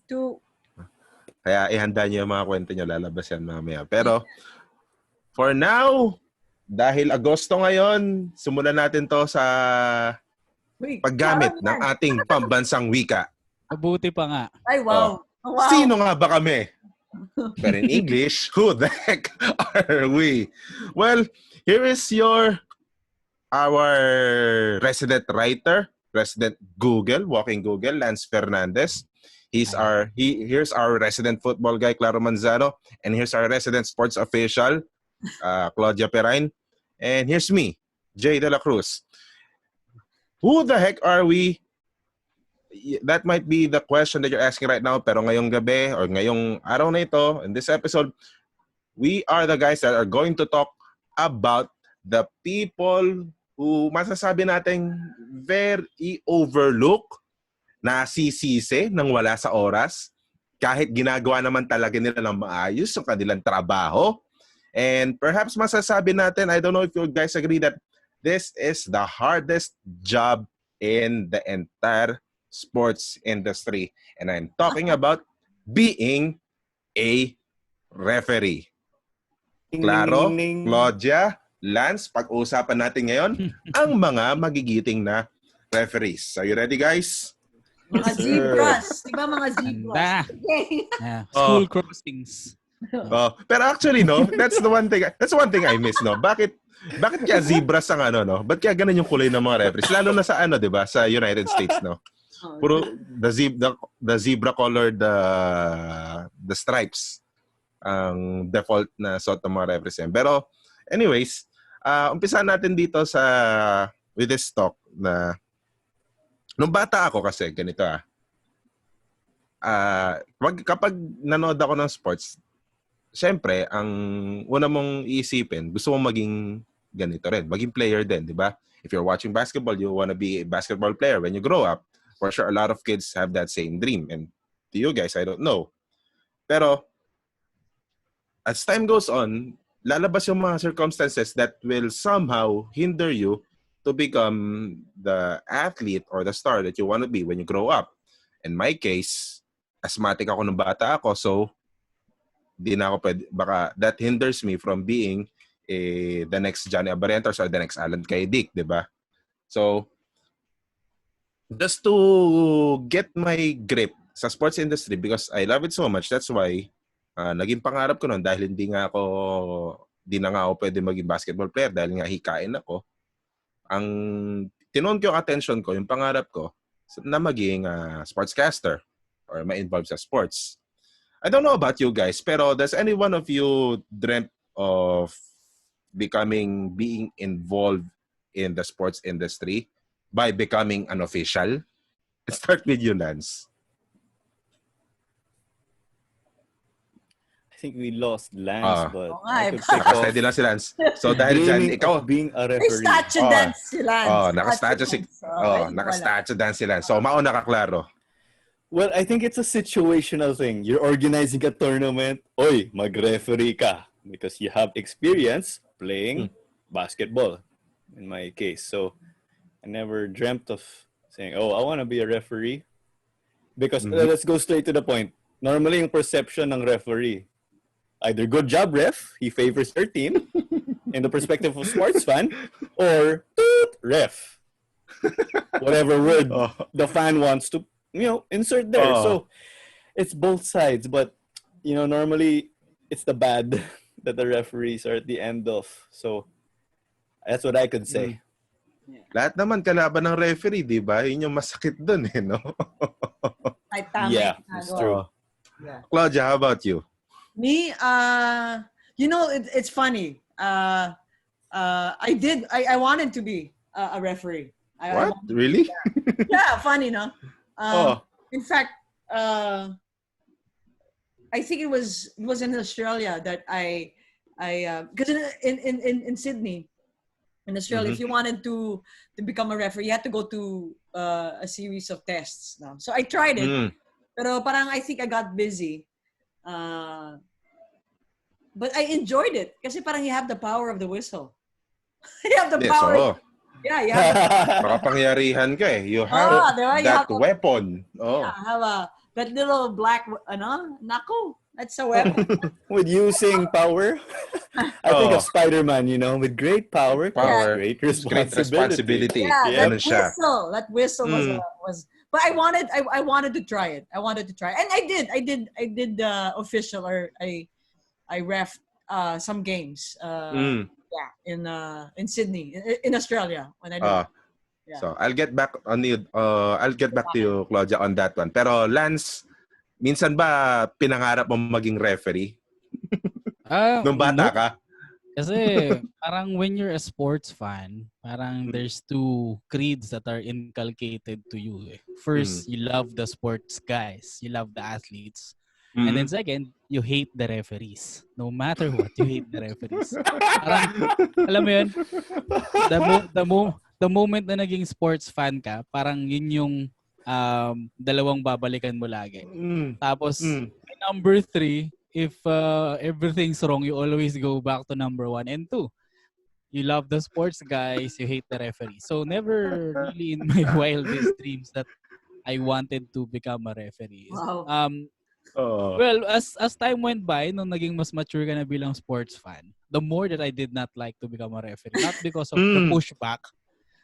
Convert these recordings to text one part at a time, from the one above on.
Two. Kaya ihanda niyo yung mga kwento niyo, lalabas yan mamaya. Pero, for now, dahil Agosto ngayon, simulan natin to sa paggamit ng ating pambansang wika. Mabuti pa nga. Ay, wow. Oh. Wow. Sino nga ba kami? But in English, who the heck are we? Well, here is our resident writer, resident walking Google, Lance Fernandez. Here's our resident football guy, Claro, and here's our resident sports official, Claudia. And here's me, Jay De La Cruz. Who the heck are we? That might be the question that you're asking right now, pero ngayong gabi or ngayong araw na ito, in this episode, we are the guys that are going to talk about the people who masasabi nating very overlook, nasisisi nang wala sa oras, kahit ginagawa naman talaga nila ng maayos yung kanilang trabaho. And perhaps masasabi natin, I don't know if you guys agree that this is the hardest job in the entire sports industry. And I'm talking about being a referee. Claro, Claudia, Lance, pag-uusapan natin ngayon ang mga magigiting na referees. Are you ready, guys? Mga zebras. Diba mga zebras? Okay. Yeah. School crossings. Pero actually, no, that's one thing I miss, no. Bakit kaya zebras ang no? Ba't kaya ganun yung kulay ng mga referees? Lalo na sa 'di ba? Sa United States, no. Puro the zebra colored the stripes ang default na suot ng mga referees. Pero anyways, umpisahan natin dito with this talk na nung bata ako kasi ganito kapag nanood ako ng sports, syempre ang una mong iisipin, gusto mong maging ganito rin, maging player din, di ba? If you're watching basketball, you want to be a basketball player when you grow up. For sure, a lot of kids have that same dream. And to you guys, I don't know. Pero as time goes on, lalabas yung mga circumstances that will somehow hinder you to become the athlete or the star that you want to be when you grow up. In my case, asthmatic ako nung bata ako, so di na ako pwede, baka that hinders me from being the next Johnny Abarrientos or the next Alan Kaydik, di ba? So, just to get my grip sa sports industry because I love it so much, that's why naging pangarap ko noon dahil di na nga ako pwede maging basketball player dahil nga hikain ako. Ang tinon ko yung attention ko, yung pangarap ko na maging sportscaster or ma-involve sa sports. I don't know about you guys, pero does any one of you dreamt of being involved in the sports industry by becoming an official? Let's start with you, Lance. I think we lost Lance, but nakasteady lang si Lance. So dahil dyan, ikaw being a referee. Statue dance si Lance. Naka-statue dance si Lance. So mauna ka, Claro. Well, I think it's a situational thing. You're organizing a tournament. Oy, mag-referee ka because you have experience playing basketball, in my case. So I never dreamt of saying, I want to be a referee. Because let's go straight to the point. Normally, yung perception ng referee, either good job, ref, he favors your team in the perspective of a sports fan, or ref. Whatever word the fan wants to, insert there. So it's both sides, but normally it's the bad that the referees are at the end of. So that's what I could say. Lahat naman kalaban ng referee, di ba? Yun yung masakit dun, no? Yeah, it's true. Yeah. Claudia, how about you? Me, it's funny. I wanted to be a referee. What? Really? Yeah, funny, no? In fact, I think it was in Australia that I because in Sydney, in Australia, if you wanted to become a referee, you had to go to a series of tests. No? So I tried it, pero parang I think I got busy. But I enjoyed it kasi parang you have the power of the whistle. You have the power. So, yeah, you have makapangyarihan ka eh. You have that weapon. Yeah, that little black, nako, that's a weapon. With using power, I think of Spider-Man, with great power comes Power. great Great responsibility. Yeah, Ganun siya. that whistle was. But I wanted to try it. And I did official, or I ref some games. Yeah, in Sydney, in Australia when I did. Yeah. So I'll get back to you, Claudia, on that one. Pero Lance, minsan ba pinangarap mo maging referee? Nung bata ka? Kasi parang when you're a sports fan, parang there's two creeds that are inculcated to you. First, you love the sports guys. You love the athletes. And then second, you hate the referees. No matter what, you hate the referees. Parang, alam mo yun, the moment na naging sports fan ka, parang yun yung dalawang babalikan mo lagi. Tapos, number 3, if everything's wrong, you always go back to number 1 and 2. You love the sports guys, you hate the referee. So never really in my wildest dreams that I wanted to become a referee. Wow. Well, as time went by, nung naging mas mature ka na bilang sports fan, the more that I did not like to become a referee. Not because of the pushback,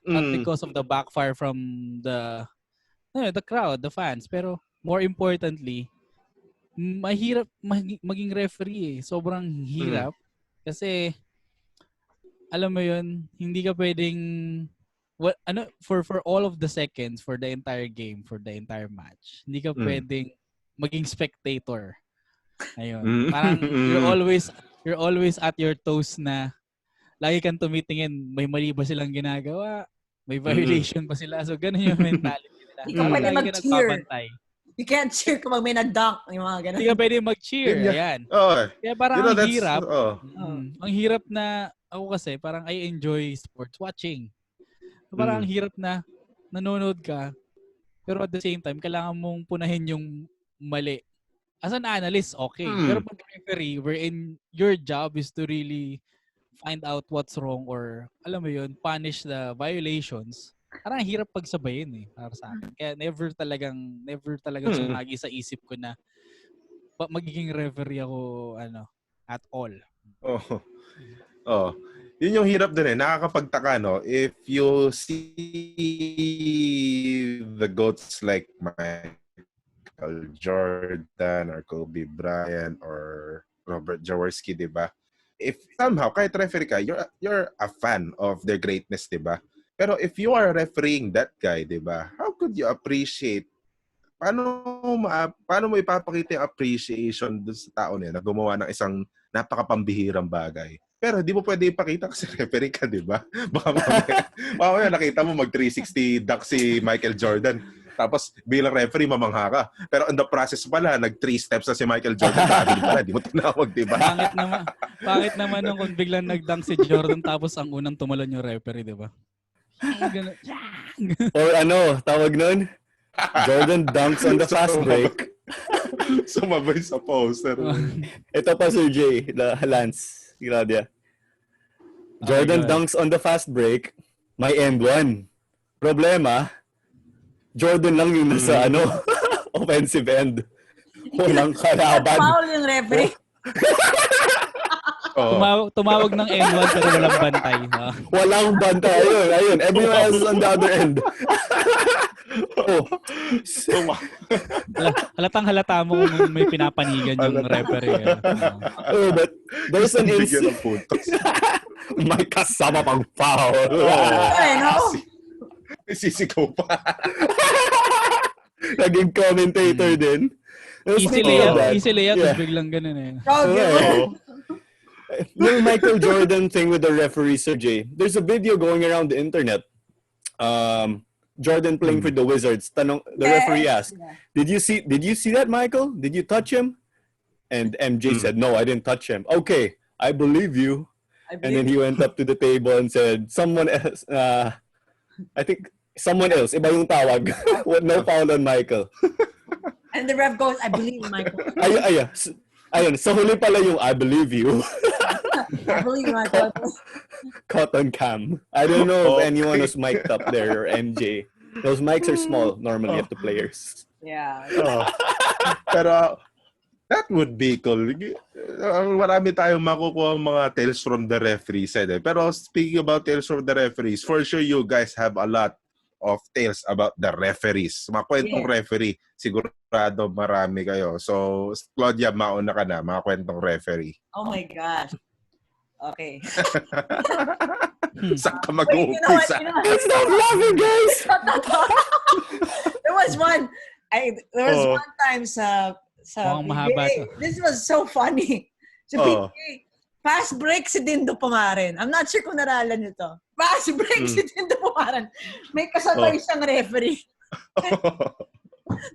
not because of the backfire from the crowd, the fans. Pero more importantly, mahirap maging referee. Sobrang hirap. Kasi, alam mo yun, hindi ka pwedeng, for all of the seconds, for the entire game, for the entire match, hindi ka pwedeng maging spectator. Ayun. Parang you're always at your toes na lagi kang tumitingin, may mali ba silang ginagawa? May violation ba sila? So ganun yung mentality nila. Hindi ka pwede mag-cheer. You can't cheer kapag may nag-dunk. Yung mga ganun. Hindi ka pwede mag-cheer. Ayan. Kaya parang ang hirap. Ang hirap na, ako kasi, parang I enjoy sports watching. So, parang ang hirap na nanonood ka, pero at the same time, kailangan mong punahin yung mali. As an analyst, okay. Pero pag referee, wherein your job is to really find out what's wrong or, alam mo yun, punish the violations, parang hirap pagsabayin para sa akin. Kaya never talagang sumagi sa isip ko na magiging referee ako, at all. Yun yung hirap din nakakapagtaka, no? If you see the GOATs like Michael Jordan or Kobe Bryant or Robert Jaworski, di ba? If somehow, kahit referee ka, you're a fan of their greatness, di ba? Pero if you are refereeing that guy, di ba? How could you appreciate? Paano mo ipapakita yung appreciation dun sa tao niya na gumawa ng isang napakapambihirang bagay? Pero di mo pwede ipakita kasi referee ka, di ba? Baka mamaya nakita mo mag-360 dunk si Michael Jordan. Tapos bilang referee, mamangha ka. Pero in the process pala, nag-3 steps na si Michael Jordan. Sabi pala, di mo tinawag, di ba? Pangit naman nung kung biglang nag-dunk si Jordan tapos ang unang tumalon yung referee, di ba? Or tawag nun? Jordan dunks on the fast break. Sumabay sa poster. Ito pa, Sir Jay, Lance, Claudia. Jordan dunks on the fast break, may end one. Problema, Jordan lang yung nasa offensive end. Walang kalaban. Foul yung referee. Tumawag ng N1 pero walang bantay. Walang bantay. Ayun. Everyone else is on the other end. Halatang-halata mo kung may pinapanigan yung referee. But there's an incident. May kasama pang foul. Sisigaw pa. Naging commentator din. Easy layup. Biglang ganun Yung Michael Jordan thing with the referee, Sir Jay, there's a video going around the internet. Jordan playing for the Wizards. The referee asked, "Did you see that, Michael? Did you touch him?" And MJ said, "No, I didn't touch him." "Okay, I believe you." And then he went up to the table and said, "Someone else, I think someone else, iba yung tawag." No foul on Michael. And the ref goes, "I believe Michael." Ayun, sa huli pala yung "I believe you." I believe Michael. Caught on cam. I don't know if anyone was mic'd up there or MJ. Those mics are small normally of the players. Yeah. Pero that would be cool. Marami tayong makukuha mga tales from the referee side. Pero speaking about tales from the referees, for sure you guys have a lot of tales about the referees. Mga kwentong referee, sigurado marami kayo. So, Claudia, mauna ka na, mga kwentong referee. Oh my gosh. Okay. Saan ka mag-uumpisa? Stop laughing, guys! There was one time sa mahaba to. this was so funny. Sa PBA, fast break si Dindo Pumaren. I'm not sure kung naralan nyo to. Fast break si Dindo Pumaren. May kasabay siyang referee.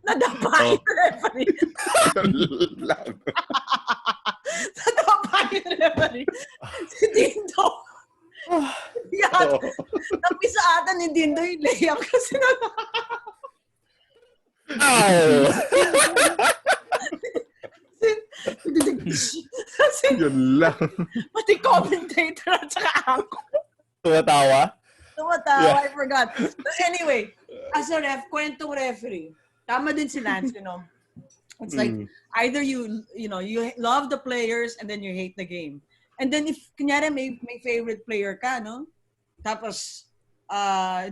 Nadapa yung referee. Nadapa yung referee. Si Dindo. Napisa ata ni Dindo yung layup kasi Yun lang. Pati commentator at saka ako. Tumatawa? Yeah. I forgot. But anyway, as a kwentong referee, tama din si Lance, you know. It's like either you love the players and then you hate the game. And then if kunyari may favorite player ka, no? Tapos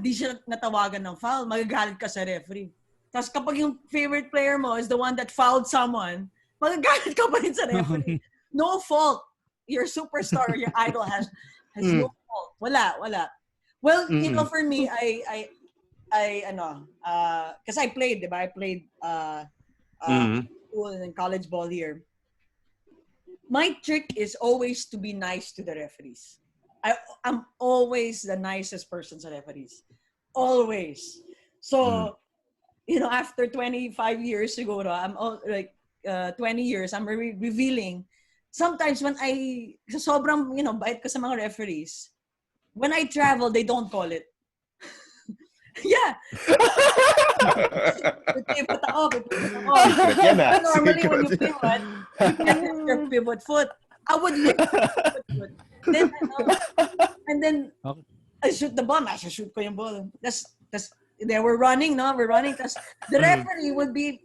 di siya natawagan ng foul, magagalit ka sa referee. Tapos kapag yung favorite player mo is the one that fouled someone, magagalit ka pa rin sa referee. No fault. Your superstar, your idol has no fault. Wala. Well, you know, for me, because I played, diba? I played school and college ball here. My trick is always to be nice to the referees. I'm always the nicest person sa referees. Always. So, you know, after 25 years siguro, I'm 20 years, I'm revealing. Sometimes when sa sobrang, you know, bait ko sa mga referees, when I travel, they don't call it. Yeah. Pivot ako. Normally when you pivot, your pivot foot, I would lift pivot foot. And then I shoot the ball. I shoot ko yung ball. That's they were running, no? We're running. The referee would be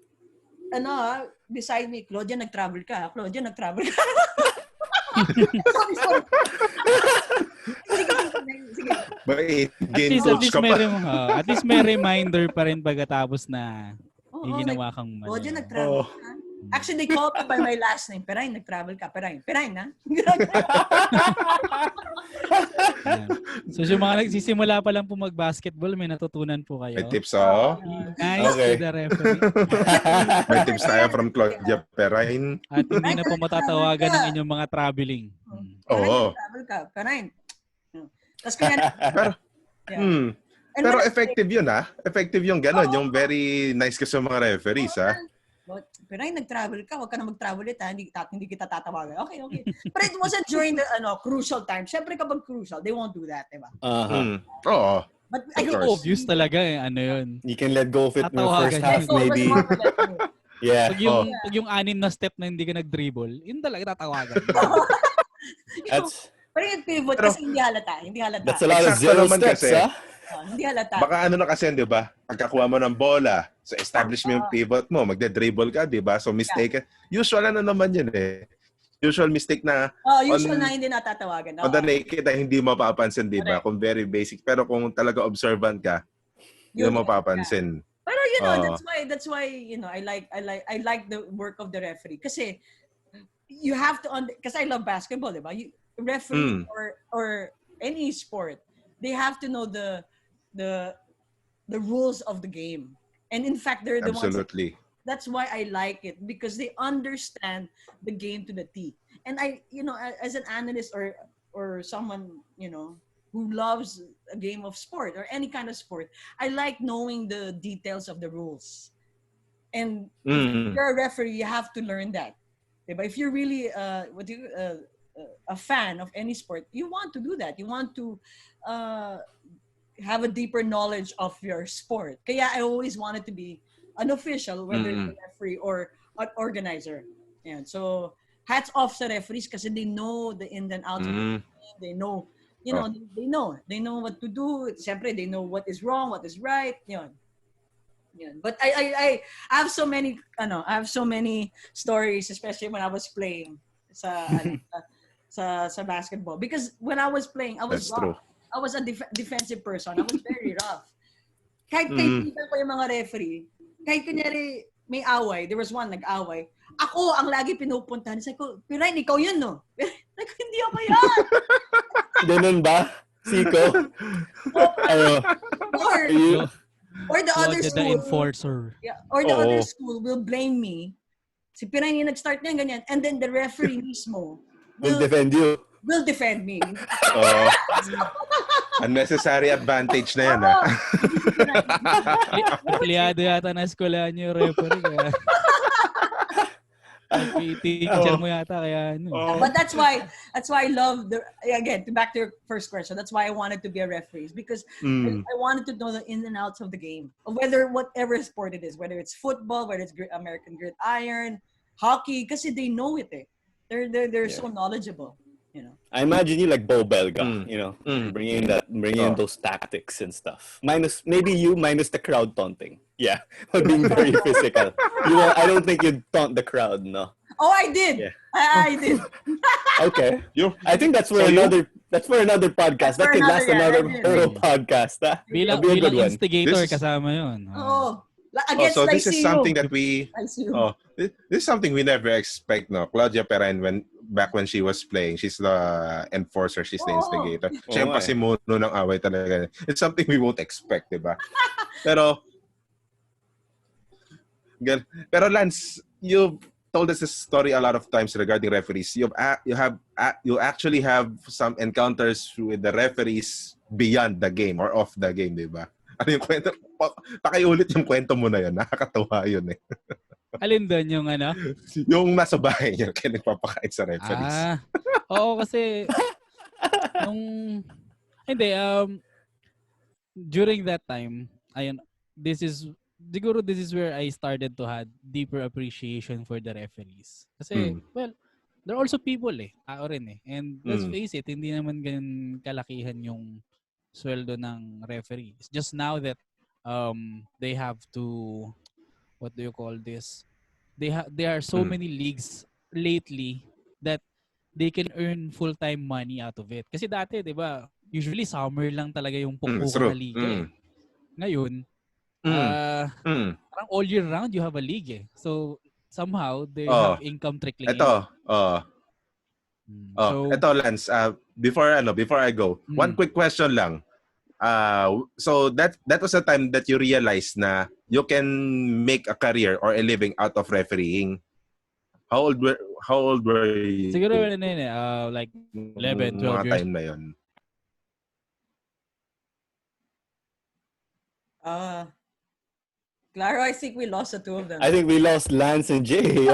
beside me. Claudia, nag-travel ka. Claudia, nag-travel ka. Sorry. Sige. At least may reminder pa rin pagkatapos na ginawa kang mali. Claudia, nag-travel ka. Actually, they called me by my last name. Perain, nag-travel ka. Perain, ha? So, yung mga nagsisimula pa lang po mag-basketball, may natutunan po kayo. May tips, Nice to the referee. May tips tayo from Claudia Perain. At hindi na po matatawagan ng inyong mga traveling. Oo. Travel ka. Perain. Tapos kaya... Pero effective yun, ha? Effective yung gano'n. Yung very nice ka sa mga referees, ha? Pero ay nag-travel ka, wag ka na mag-travel ulit, ha? Hindi kita tatawagan. Okay. But it wasn't during the crucial time. Siyempre kapag crucial, they won't do that, diba? Oo. But I think obvious talaga yun. You can let go of it in the first half, maybe. Yeah. Pag yung 6 na step na hindi ka nag-dribble, yun talaga tatawagan. Pero yung pivot kasi hindi halata. That's a lot of zero steps, ha? Hindi halata. Baka na kasi, di ba? Pagkakuha mo ng bola, so establish mo yung pivot mo, magde-dribble ka, di ba? So mistake. Usual naman yun eh. Usual mistake na usual na hindi natatawagan. On the naked ay hindi mapapansin, di ba? Kung very basic. Pero kung talaga observant ka, hindi mo mapapansin. Pero you know, that's why you know, I like the work of the referee kasi you have to because I love basketball, di ba? Referee or any sport, they have to know the rules of the game. And in fact, they're the Absolutely. ones. That's why I like it because they understand the game to the T. And I, you know, as an analyst or someone, you know, who loves a game of sport or any kind of sport, I like knowing the details of the rules. And if you're a referee, you have to learn that. But if you're really a fan of any sport, you want to do that. You want to have a deeper knowledge of your sport. Kaya I always wanted to be an official, whether it's a referee or an organizer. And so hats off sa referees kasi they know the ins and outs of the game. They know, you know, they know what to do. Siyempre, they know what is wrong, what is right. Yun. But I have so many stories, especially when I was playing sa basketball. Because when I was playing, I was rough. I was a defensive person. I was very rough. Kahit kaibigan ko yung mga referee, kahit kunyari may away, there was one nag-away, ako ang lagi pinupuntahan. Sabi ko, Pirain, ikaw yun, no? Sabi ko, hindi ako yan. Ganun ba? Siko? Or the other school. The enforcer. Yeah, or the other school will blame me. Si Pirain yung nag-start niya, ganyan. And then the referee mismo will defend you. Will defend me. Unnecessary advantage na yan, ha? Empleyado yata na eskwelahan yung referee. Teacher mo yata kaya ano. But that's why I love again, back to your first question. That's why I wanted to be a referee, because I wanted to know the ins and outs of the game, of whatever sport it is, whether it's football, whether it's American gridiron, hockey, kasi they know it. They're so knowledgeable. I imagine you like Bo Belga, bringing in those tactics and stuff. Minus the crowd taunting. Yeah, being very physical. I don't think you'd taunt the crowd, no. Oh, I did. Yeah. I did. Okay. I think that's for another podcast. That could last another podcast. Bilang instigator kasama yun. So this is something that this is something we never expect, no? Claudia Perain, back when she was playing, she's the enforcer, she's the instigator. Siya yung pasimuno ng away talaga. It's something we won't expect, diba? Pero Lance, you've told us this story a lot of times regarding referees. You actually have some encounters with the referees beyond the game or off the game, diba? Ano yung kwento? Pakiulit yung kwento mo na yun. Nakakatawa yun eh. Alin doon yung ano? Yung nasa bahay niya kaya nagpapakain sa referees. Oo, kasi during that time, ayun, this is where I started to have deeper appreciation for the referees. Kasi, well, they're also people tao rin And let's face it, hindi naman ganun kalakihan yung sweldo ng referee. It's just now that they have to, what do you call this? There are so many leagues lately that they can earn full-time money out of it. Kasi dati, di ba, usually summer lang talaga yung pukpukan na liga. Ngayon, parang all year round you have a league. So, somehow, they have income trickling in. Ito, Lance, before I go, one quick question lang. So that was the time that you realized na you can make a career or a living out of refereeing. How old were you? Siguro like 11, 12 years. Time na yun. Claro, I think we lost the two of them. I think we lost Lance and Jay.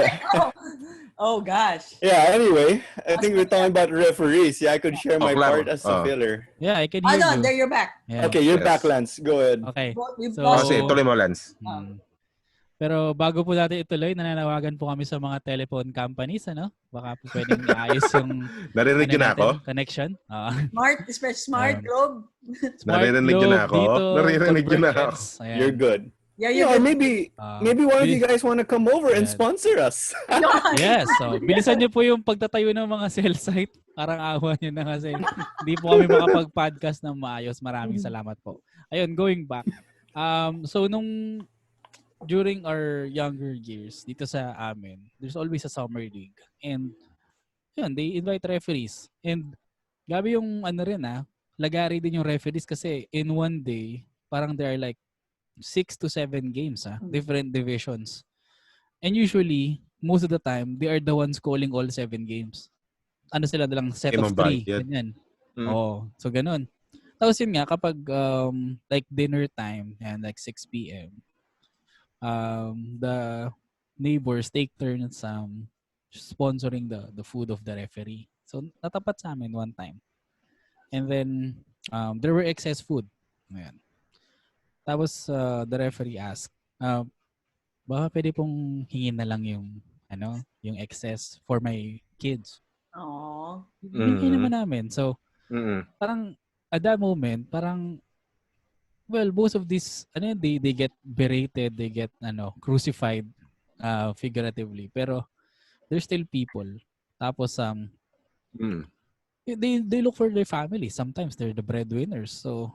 Oh gosh. Yeah, anyway, I think we're talking about referees. Yeah, I could share my part as a filler. Yeah, I can hear you. There you're back. Yeah. Okay, you're back, Lance. Go ahead. Okay. Kasi tuloy mo, Lance. Pero bago po natin ituloy, nananawagan po kami sa mga telephone companies, ano? Baka po pwedeng iayos yung narinig yun ako? Connection. Smart, especially Smart Globe. Narinig yun ako? Narinig yun ako. You're good. Yeah, or maybe one of you guys want to come over and sponsor us. Yes. So, bilisan niyo po yung pagtatayo ng mga cell site. Parang awa niyo na kasi hindi po kami makapag-podcast ng maayos. Maraming salamat po. Ayun, going back. So, during our younger years, dito sa amin, there's always a summer league. And, yun, they invite referees. And, gabi yung lagari din yung referees kasi in one day, parang there are like 6 to 7 games, different divisions. And usually, most of the time, they are the ones calling all 7 games. Ano sila lang set of 3. Ganyan. So ganun. Tapos yun nga, kapag like dinner time, and like 6 p.m., the neighbors take turns sponsoring the food of the referee. So natapat sa amin one time. And then, there were excess food. Ayan. Tapos the referee asked, baka pwede pong hingin na lang yung excess for my kids. Aww. Hingin naman namin. So, parang at that moment, parang Well, most of these, they get berated, they get, crucified, figuratively. Pero, they're still people. Tapos, they look for their family. Sometimes they're the breadwinners. So,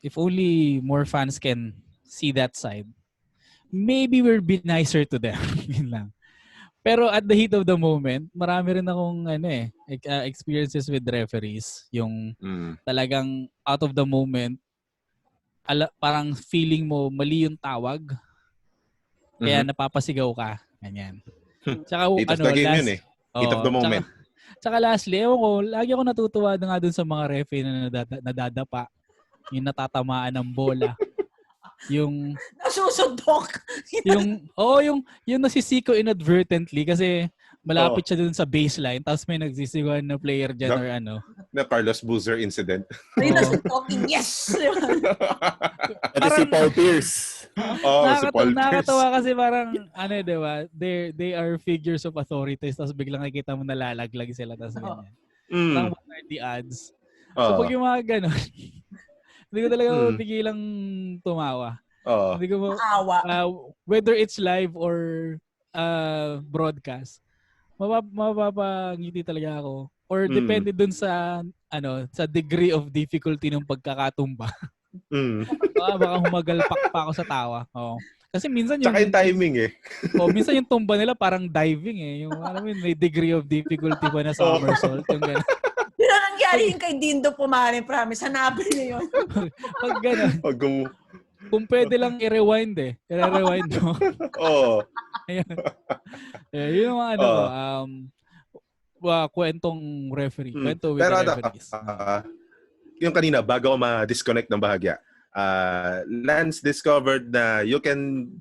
if only more fans can see that side, maybe we'll be nicer to them. Yun lang. Pero at the heat of the moment, marami rin akong experiences with referees. Yung talagang out of the moment, parang feeling mo mali yung tawag. Kaya napapasigaw ka. Ganyan. Tsaka heat of the game yun eh. Heat of the moment. Tsaka lastly, ewan ko, lagi ako natutuwa na nga dun sa mga referee na nadadapa. Yung natatamaan ng bola. Yung nasusundok. yung nasisiko inadvertently kasi malapit siya dun sa baseline tapos may nagsisigawan na player dyan or na Carlos Boozer incident. Ayun na talking, yes! Ito si Paul Pierce. Si Paul Pierce. Nakakatawa kasi parang, diba, they are figures of authorities tapos biglang nakikita mo nalalaglag sila tapos ganyan. Parang what are the odds? So pag yung mga ganon, hindi ko talaga pigilang tumawa. Hindi ko whether it's live or broadcast, mapapangiti talaga ako. Or depende dun sa sa degree of difficulty ng pagkakatumba. Baka humagalpak pa ako sa tawa. Kasi minsan yung tsaka yung timing eh. Minsan yung tumba nila parang diving eh. Yung may degree of difficulty pa na somersault. Yung gano'n. Yun ang nangyari yung kay Dindo Pumarin, promise. Hanapin niyo yun. Pag gano'n. Kung pwede lang i-rewind eh. I-rewind mo. Ayun. Yun yung kwentong referee. Kwento with the referees. Yung kanina, bago ako ma-disconnect ng bahagya, Lance discovered na you can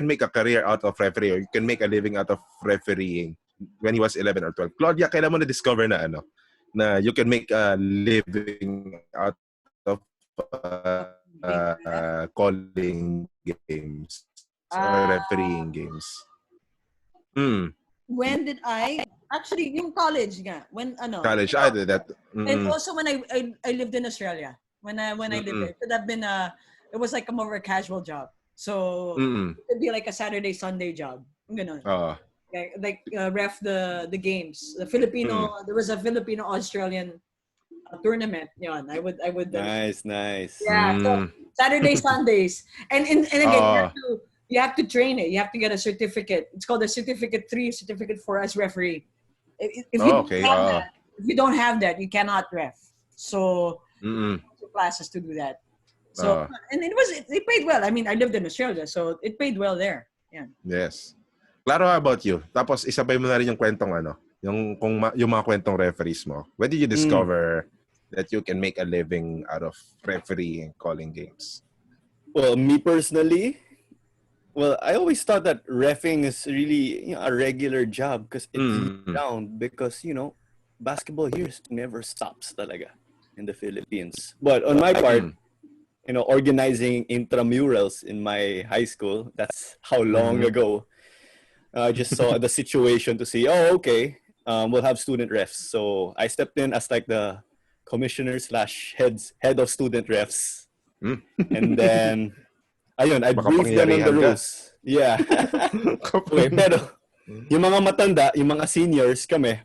make a career out of referee or you can make a living out of refereeing when he was 11 or 12. Claudia, kailan mo na-discover na na you can make a living out of calling games or refereeing games? When did I? Actually, yung college nga. College, I did that. And also when I lived in Australia. When I lived there. It could have been it was like a more of a casual job. So it could be like a Saturday, Sunday job. Ganun. Like ref the games. The Filipino, there was a Filipino-Australian tournament. Yun. I would Nice. Yeah. So Saturday, Sundays. And again, you have to train it. You have to get a certificate. It's called a certificate 3, certificate 4 as referee. If you don't have that, you cannot ref. So classes to do that. So and it paid well. I mean, I lived in Australia, so it paid well there. Yeah. Yes. Claro, how about you? Tapos isabay mo na rin yung kwentong yung mga kwentong referees mo. When did you discover that you can make a living out of refereeing, calling games? Well, me personally, I always thought that reffing is really a regular job because it's down because basketball here never stops talaga in the Philippines. But on my part, organizing intramurals in my high school, that's how long ago. I just saw the situation to see, okay, we'll have student refs. So I stepped in as like the commissioner / head of student refs. And then, ayun, I briefed them on the rules. Yeah. Okay, pero yung mga matanda, yung mga seniors kami,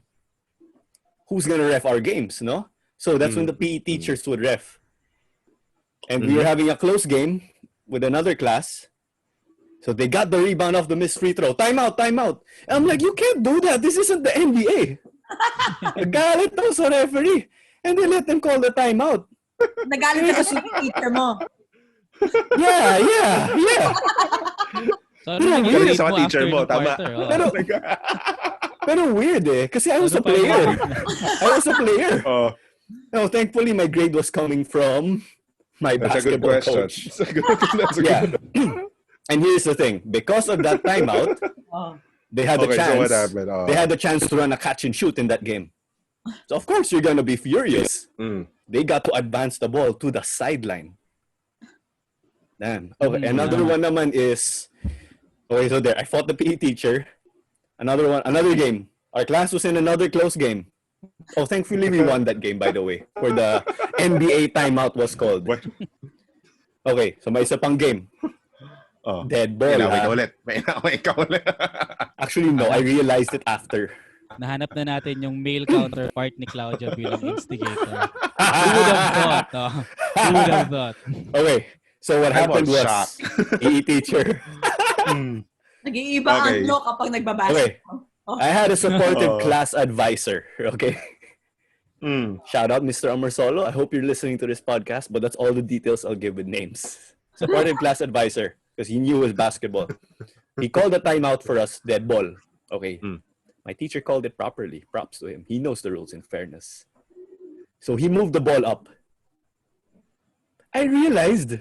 who's gonna ref our games, no? So that's when the PE teachers would ref. And we were having a close game with another class. So they got the rebound off the missed free throw. Time out. And I'm like, you can't do that. This isn't the NBA. Nagalit ako sa referee. And they let them call the timeout. Nagalit ako sa teacher mo. Yeah. So, weird sa teacher mo, tama. Pero weird eh. Kasi I was a player. No, thankfully my grade was coming from my basketball coach. That's a good question. And here's the thing. Because of that timeout, they had the chance. So what happened? They had the chance to run a catch and shoot in that game. So of course you're gonna be furious. They got to advance the ball to the sideline. Damn. Okay, another one naman is so there I fought the PE teacher. Another game. Our class was in another close game. Oh, thankfully we won that game, by the way, where the NBA timeout was called. Okay, so may isa pang game. Dead ball. May inaway ka ulit. Actually, no. I realized it after. Nahanap na natin yung male counterpart ni Claudia bilang instigator. Who would have thought? Who would have thought? Okay, so what happened was, PE teacher. Nag-iiba ang look kapag nagbabasa. Okay. I had a supportive class advisor. Okay. Shout out Mr. Amorsolo. I hope you're listening to this podcast, but that's all the details I'll give with names. Supportive class advisor, because he knew his basketball. He called a timeout for us, dead ball. Okay. My teacher called it properly. Props to him. He knows the rules in fairness. So he moved the ball up. I realized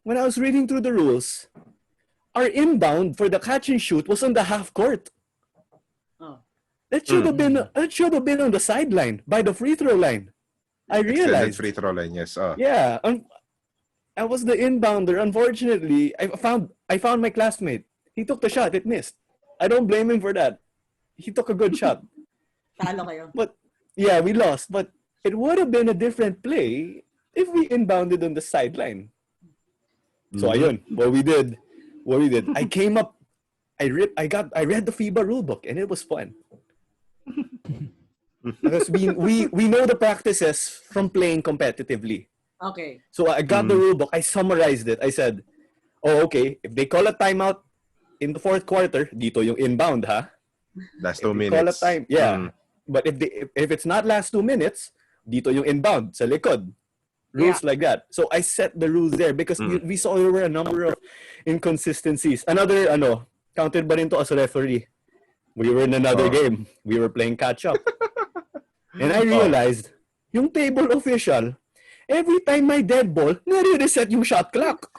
when I was reading through the rules, our inbound for the catch and shoot was on the half court. That should have been on the sideline by the free throw line. I realized. Free throw line, yes. Yeah, I was the inbounder. Unfortunately, I found my classmate. He took the shot. It missed. I don't blame him for that. He took a good shot. Talo kayo. But yeah, we lost. But it would have been a different play if we inbounded on the sideline. So ayun, what we did. I came up. I read the FIBA rulebook, and it was fun. Because we know the practices from playing competitively. Okay. So I got the rulebook. I summarized it. I said, "Oh, okay. If they call a timeout in the fourth quarter, dito yung inbound, ha? Last 2 minutes. Call a time, yeah. But if it's not last 2 minutes, dito yung inbound sa likod. Rules like that. So I set the rules there because we saw there were a number of inconsistencies. Another counted ba rin to as a referee? We were in another game. We were playing catch up. And I realized, yung table official, every time my dead ball, nare-reset yung shot clock.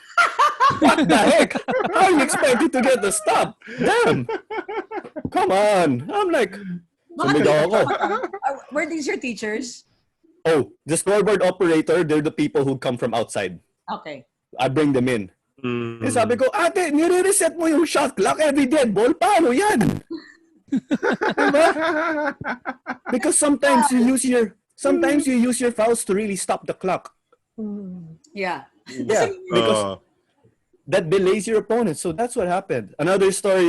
What the heck? I'm expected to get the stop. Damn. Come on. I'm like, sumigaw ako. Were these your teachers? Oh, the scoreboard operator, they're the people who come from outside. Okay. I bring them in. Eh, sabi ko, ate, nire-reset mo yung shot clock every dead ball. Paano yan? Diba? Because sometimes you use your fouls to really stop the clock. Yeah. Yeah, because that belays your opponent. So that's what happened. Another story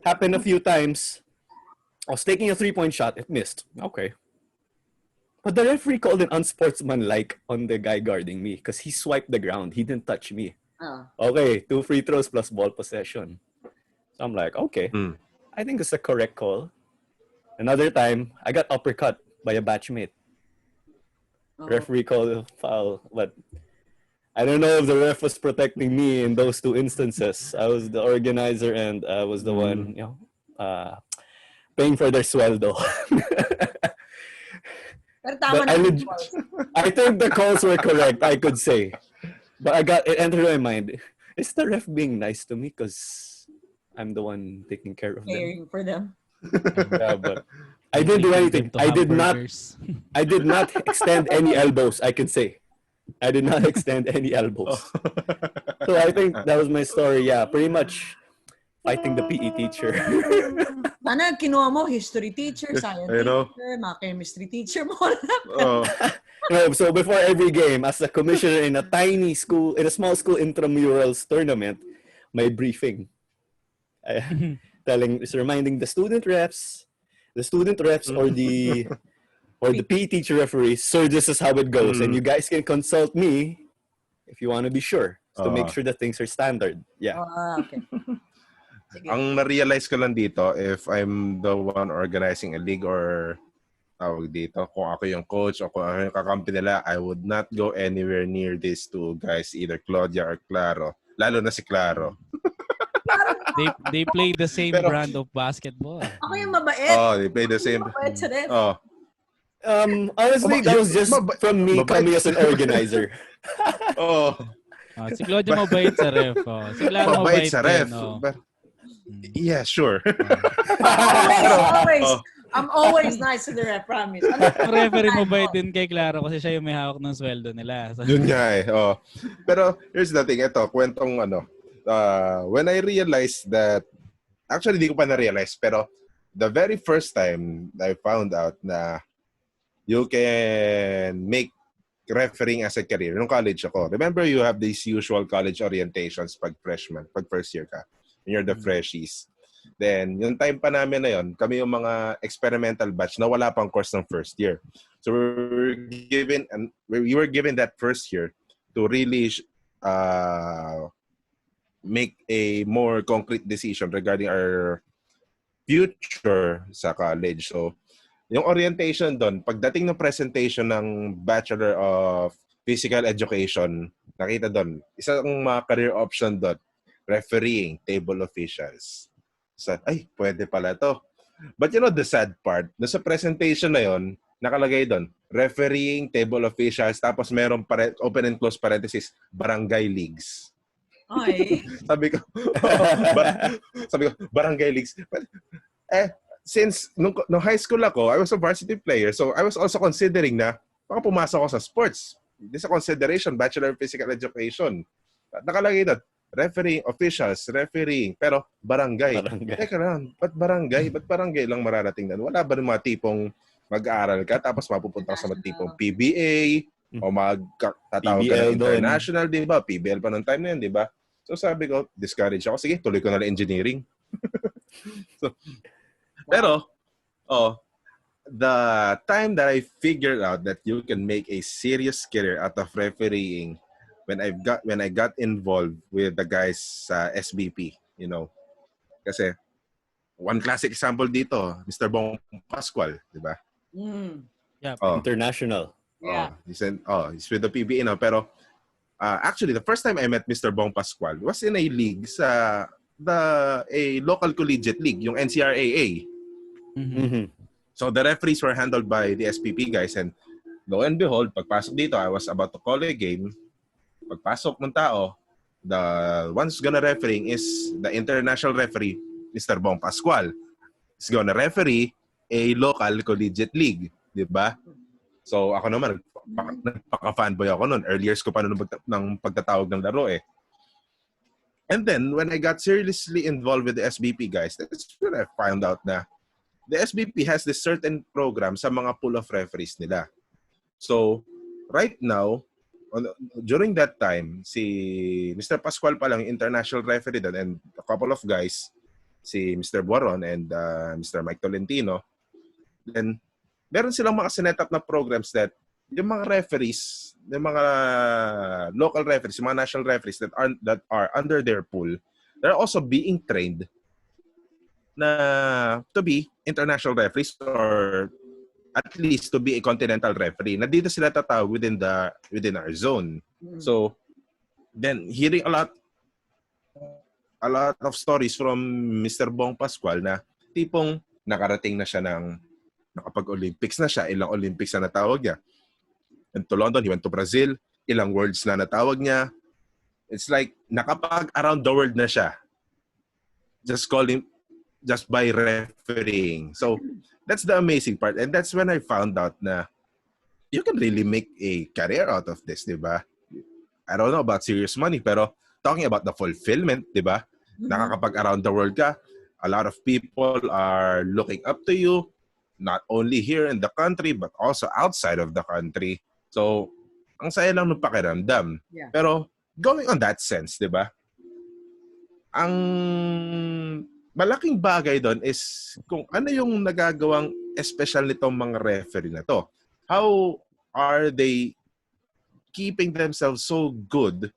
happened a few times. I was taking a 3-point shot. It missed. Okay. But the referee called it unsportsmanlike on the guy guarding me because he swiped the ground. He didn't touch me. Okay, 2 free throws plus ball possession. So I'm like, okay. I think it's a correct call. Another time, I got uppercut by a batchmate. Referee called a foul, but I don't know if the ref was protecting me in those 2 instances. I was the organizer and I was the one, paying for their sweldo. But I think the calls were correct, I could say. But it entered my mind. Is the ref being nice to me because I'm the one taking care of them? Caring for them. Yeah, but I didn't do anything. I did not extend any elbows, I can say. I did not extend any elbows. So I think that was my story. Yeah, pretty much fighting the PE teacher. Sana kinuha mo history teacher, science teacher, mga chemistry teacher mo. So before every game, as a commissioner in a small school intramurals tournament, my briefing, reminding the student refs or the PE teacher referees, sir, this is how it goes, and you guys can consult me if you want to be sure to make sure that things are standard. Yeah. Okay. Ang na-realize ko lang dito, if I'm the one organizing a league or tawag dito, kung ako yung coach o kung ako yung kakampi nila, I would not go anywhere near these 2 guys, either Claudia or Claro. Lalo na si Claro. They play the same brand of basketball. Ako yung mabait. They play the same. Mabait sa ref. Honestly, that was just from me coming as an organizer. Si Claudia mabait sa ref. Si Claro mabait sa ref. Yeah, sure. I'm always nice to the ref, promise. Referee mabait din kay Claro kasi siya yung may hawak ng sweldo nila. Yun nga eh. Pero here's the thing. Ito, kwentong when I realized that, actually di ko pa na-realize, pero the very first time I found out na you can make refereeing as a career, nung college ako. Remember, you have these usual college orientations pag freshman, pag first year ka. When you're the freshies. Then, yung time pa namin na yun, kami yung mga experimental batch na wala pang course ng first year. So, we were given that first year to really make a more concrete decision regarding our future sa college. So, yung orientation doon, pagdating ng presentation ng Bachelor of Physical Education, nakita doon, isang mga career option doon, refereeing, table officials. So, ay, pwede pala to. But you know the sad part, doon sa presentation na yon, nakalagay doon, refereeing, table officials, tapos merong open and close parenthesis, barangay leagues. Ay. sabi ko, barangay leagues. Since nung high school ako, I was a varsity player, so I was also considering na baka pumasok ako sa sports. This is a consideration, Bachelor of Physical Education. Nakalagay doon, refereeing, officials, refereeing, pero barangay. Teka lang, ba't barangay? Ba't barangay lang mararating na? Wala ba ng mga tipong mag-aaral ka tapos mapupunta ka sa mga tipong PBA o tatawag ka ng international, di ba? PBL pa ng time na yun, di ba? So sabi ko, discourage ako. Sige, tuloy ko na lang engineering. Pero, the time that I figured out that you can make a serious career out of refereeing when I got involved with the guys sa SBP, you know. Kasi, one classic example dito, Mr. Bong Pascual, di ba? Yeah. International. Yeah. He's with the PBA now. Pero, actually, the first time I met Mr. Bong Pascual was in a league a local collegiate league, yung NCAA. Mm-hmm. So the referees were handled by the SPP guys, and lo and behold, pagpasok dito, I was about to call a game. Pagpasok ng tao, the one's gonna refereeing is the international referee, Mr. Bong Pascual. He's gonna referee a local collegiate league, di ba? So ako naman, nagpaka-fanboy ako noon. Early years ko pa noon ng pagtatawag ng laro eh. And then, when I got seriously involved with the SBP guys, that's when I found out na the SBP has this certain program sa mga pool of referees nila. So, right now, during that time, si Mr. Pascual pa lang, international referee doon, and a couple of guys, si Mr. Boron and Mr. Mike Tolentino, then, meron silang mga sinet-up na programs that yung mga referees, yung mga local referees, yung mga national referees that are under their pool, they're also being trained na to be international referees or at least to be a continental referee. Na dito sila tatawag within our zone. So then hearing a lot of stories from Mr. Bong Pascual na tipong nakarating na siya nakapag-Olympics na siya, ilang Olympics na natawag niya. And to London, he went to Brazil, ilang worlds na natawag niya. It's like nakapag-around the world na siya. Just by refereeing. So, that's the amazing part. And that's when I found out na you can really make a career out of this, di ba? I don't know about serious money, pero talking about the fulfillment, di ba? Nakakapag-around the world ka. A lot of people are looking up to you, not only here in the country, but also outside of the country. So, ang saya lang ng pakiramdam. Yeah. Pero, going on that sense, di ba? Ang malaking bagay doon is kung ano yung nagagawang special nitong mga referee na to. How are they keeping themselves so good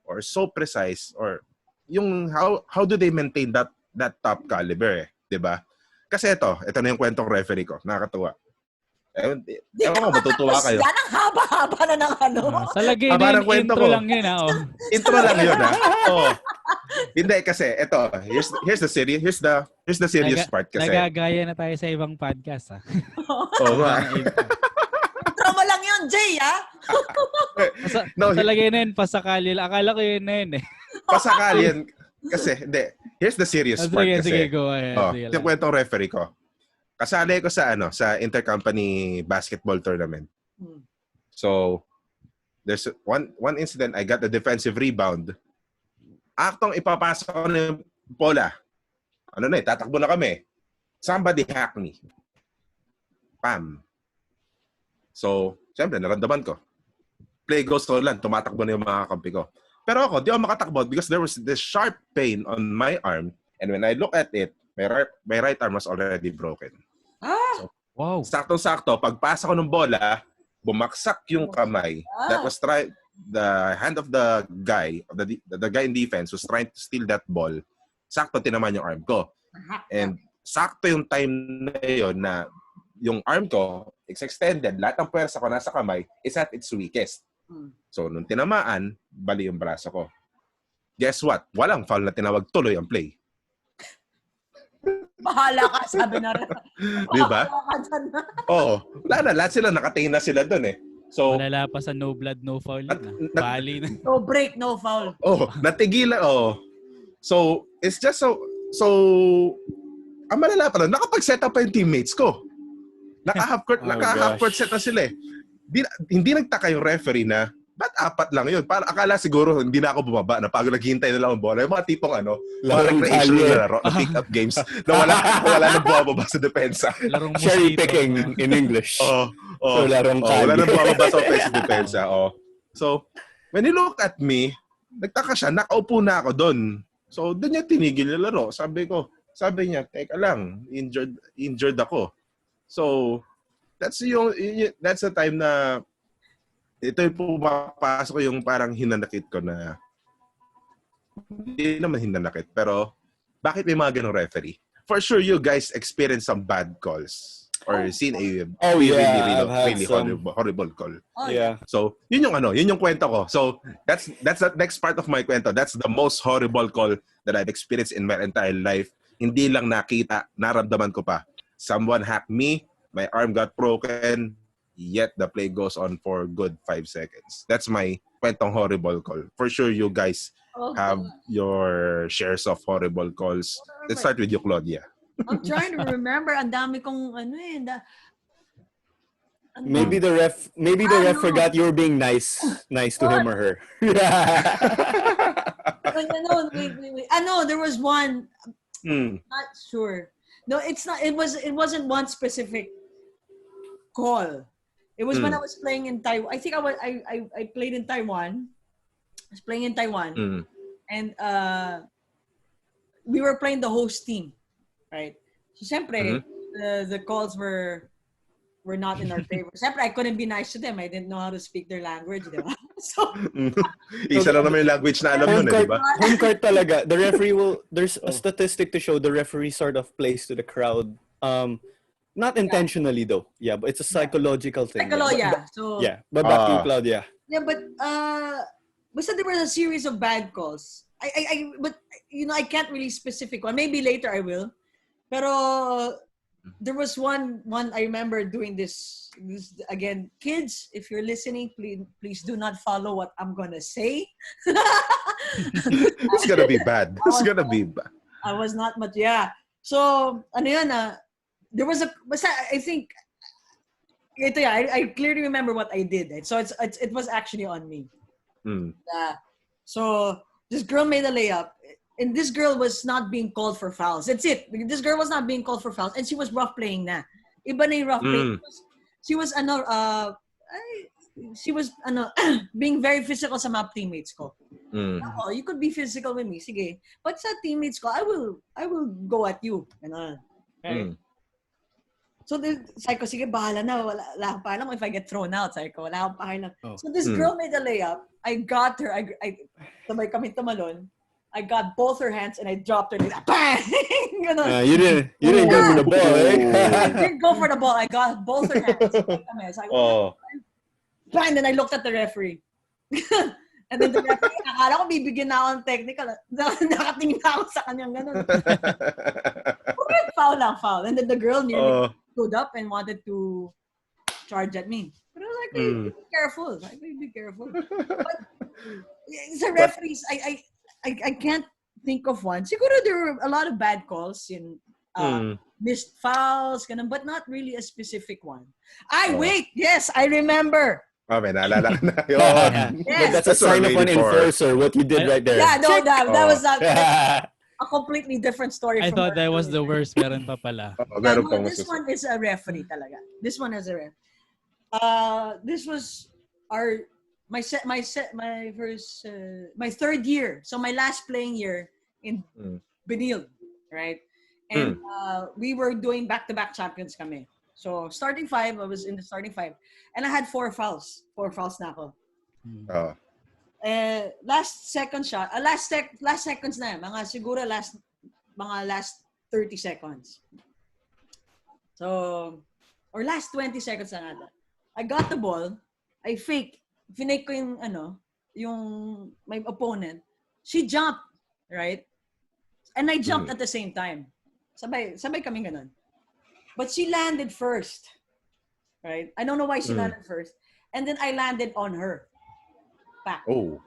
or so precise, or yung how do they maintain that top caliber, 'di ba? Kasi ito na yung kwentong referee ko, nakakatuwa. Ewan ko, matutuwa kayo. Yan ang haba-haba na ng ano. Sa lagay na yung intro lang yun, ha? Oh. Intro lang yun, ha? Oh. Hindi, kasi, ito, here's the serious part kasi. Nagagaya na tayo sa ibang podcast, ha? Oo nga. Intro mo lang yun, Jay, ha? Sa lagay na yun, pasakali. Akala ko yun na yun, eh. Pasakali yun. Kasi, hindi. Here's the serious part kasi. Sige, go ahead. Yung kwentong referee ko. Kasali ko sa intercompany basketball tournament. So, there's one incident, I got a defensive rebound. Aktong ipapasok ko na yung bola. Tatakbo na kami. somebody hacked me. Pam. So, siyempre, naramdaman ko. Play goes on lang, tumatakbo na yung mga kampi ko. Pero ako, di ako makatakbo because there was this sharp pain on my arm. And when I look at it, my right arm was already broken. So, wow. Saktong-sakto, pagpasa ko ng bola, bumaksak yung kamay. That was the hand of the guy in defense was trying to steal that ball. Sakto tinaman yung arm ko. And sakto yung time na yun na yung arm ko is extended, lahat ng pwersa ko nasa kamay is at its weakest. So, nung tinamaan, bali yung braso ko. Guess what? Walang foul na tinawag, tuloy ang play. Bahala ka, sabi na rin. Di ba? Oo. Wala na, lahat sila, nakatingin na sila dun eh. So, malala pa sa no blood, no foul yun. Bali na. No break, no foul. Natigilan. So, it's just so ang malala pa rin, nakapag-set up pa yung teammates ko. Naka-half court set na sila eh. Hindi nagtaka yung referee na, ba't 4 lang yun? Para akala siguro hindi na ako bumaba na pag naghihintay na lang ang bola. Yung mga tipong mga recreational na laro, na pick-up games na wala na bumababa sa depensa. Cherry picking in English. So, wala na bumababa sa offensive depensa. So, when you look at me, nagtaka siya, nakaupo na ako doon. So, doon niya tinigil yung laro. Sabi niya, teka lang, injured ako. So, that's the time na ito yung pumapasok yung parang hinanakit ko na hindi naman hinanakit, pero bakit may mga ganong referee? For sure, you guys experienced some bad calls or seen a really horrible call. Yeah. So, yun yung kwento ko. So, that's the next part of my kwento. That's the most horrible call that I've experienced in my entire life. Hindi lang nakita, naramdaman ko pa. Someone hacked me, my arm got broken, yet the play goes on for good 5 seconds. That's my kwentong horrible call. For sure, you guys have your shares of horrible calls. Let's start with you, Claudia. I'm trying to remember. Ang dami kong Maybe the ref forgot you were being nice to him or her. Wait. There was one. Not sure. No, it's not. It wasn't one specific call. It was when I was playing in Taiwan. I think I played in Taiwan. I was playing in Taiwan, and we were playing the host team, right? So, siyempre, the calls were not in our favor. Siyempre, I couldn't be nice to them. I didn't know how to speak their language, di ba? So, isa lang naman yung language na alam nun, di ba? Home court talaga. The referee there's a statistic to show the referee sort of plays to the crowd. Not intentionally though. Yeah, but it's a psychological thing. But back to you, Claudia. Yeah, but basta there was a series of bad calls. But I can't really specific one. Maybe later I will. Pero there was one I remember doing this again. Kids, if you're listening, please do not follow what I'm gonna say. It's gonna be bad. I was not much. Yeah. So there was I think I clearly remember what I did. Right? So it was actually on me. So this girl made a layup, and this girl was not being called for fouls. That's it. This girl was not being called for fouls, and she was rough playing na. Iba na yung rough playing. She was being very physical sa mga teammates ko. You could be physical with me, sige. But sa teammates ko, I will go at you. Right? So, sabi ko, sige, bahala na. Wala akong pakialam if I get thrown out. Sabi ko, wala akong pakialam. So, this girl made a layup. I got her. Sabay kami tumalon. I got both her hands and I dropped her. Bang! You didn't go for the ball, eh? I didn't go for the ball. I got both her hands. Bang! Then I looked at the referee. And then the referee, nakala ko bibigyan na ako ng technical. Nakatingin na ako sa kanyang ganun. Foul. And then the girl nearly stood up and wanted to charge at me. But I was like, be careful. Be careful. But sa referees, I can't think of one. Siguro there were a lot of bad calls in missed fouls, but not really a specific one. Wait, yes, I remember. May naalala ka na. Yes. That's a sign of an enforcer, what you did right there. Yeah, no, that was not. a completely different story. I thought that was the worst. Meron pa pala. This one is a referee talaga. This one is a ref. This was my third year. So my last playing year in Benil, right? And we were doing back-to-back champions kami. So starting 5, I was in the starting 5. And I had 4 fouls. 4 fouls na ako. Last second shot, last seconds na, siguro last 30 seconds. So, or last 20 seconds na nga. I got the ball, finake ko yung my opponent. She jumped, right? And I jumped at the same time. Sabay kaming ganun. But she landed first, right? I don't know why she landed first. And then I landed on her. Back. Oh.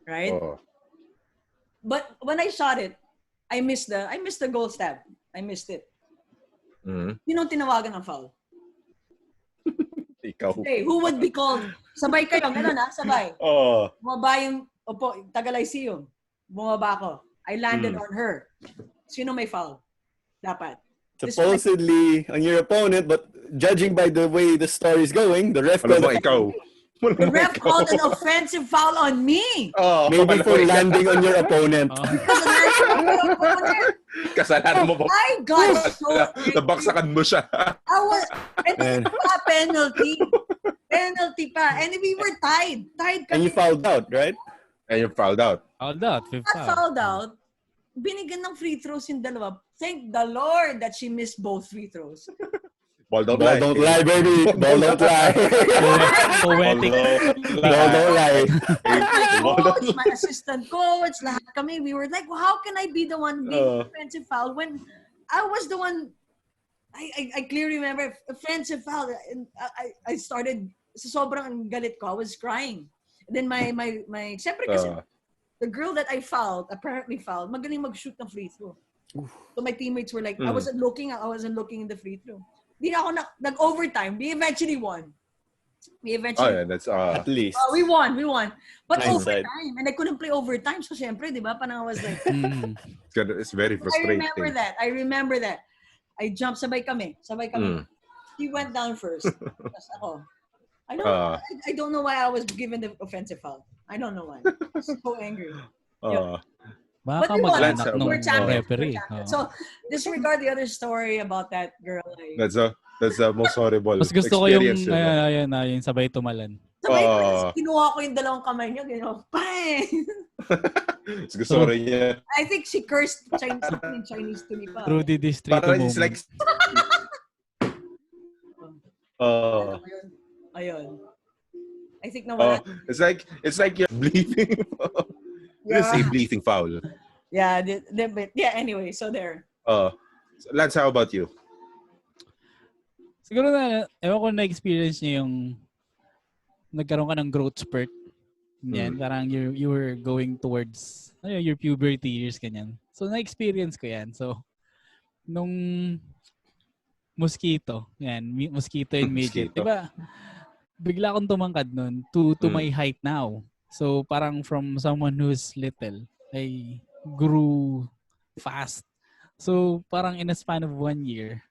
Right? Oh. But when I shot it, I missed the goal stab. I missed it. Sino tinawagan ng foul? Ikaw. Okay, who would be called? Sabay kayo, gano'n sabay. Oh. Bumaba yung Tagalaysium. Bumaba ako. I landed on her. Sino may foul? Dapat. Supposedly on your opponent, but judging by the way the story is going, the ref called the ref called an offensive foul on me. Oh, maybe for landing on your opponent. Kasalanan mo ba? I got so nabaksakan mo siya. And then penalty. Penalty pa. And we were tied. And you fouled out, right? And you fouled out. Fifth foul. Fouled out. Binigyan ng free throws yung dalawa. Thank the Lord that she missed both free throws. Ball don't lie. Ball don't lie, baby. Ball don't lie. Poetic. Ball don't lie. Coach, my assistant coach, lahat kami, we were like, well, how can I be the one being offensive foul when I was the one? I clearly remember offensive foul. And I started, sa sobrang galit ko, I was crying. And then my siyempre kasi, the girl that I fouled, apparently fouled, magaling mag-shoot ng free throw. So my teammates were like, I wasn't looking in the free throw. Di na ako nag-overtime. We eventually won. That's at least. We won. But overtime. And I couldn't play overtime. So syempre, di ba? Parang I was like... It's very frustrating. I remember that. I jumped, sabay kami. He went down first. Tapos ako. I don't know why I was given the offensive foul. I don't know why. I was so angry. Baka mag-anak ng referee. So, disregard the other story about that girl. That's the most horrible mas gusto ko yung sabay tumalan. Kinuha ko yung dalawang kamay niya. Bang! Gusto rin niya. I think she cursed Chinese to me pa. Through the district moment. It's like... Ayun. I think nawala. It's like you're bleeding. Let's say bleeding foul. Yeah, anyway, so there. Lance, how about you? Siguro ewan ko na-experience niyo yung nagkaroon ka ng growth spurt. Yan, parang you were going towards your puberty years, ganyan. So, na-experience ko yan. So, nung mosquito in midget. Diba? Bigla akong tumangkad nun to my height now. So, parang from someone who's little, I grew fast. So, parang in a span of 1 year,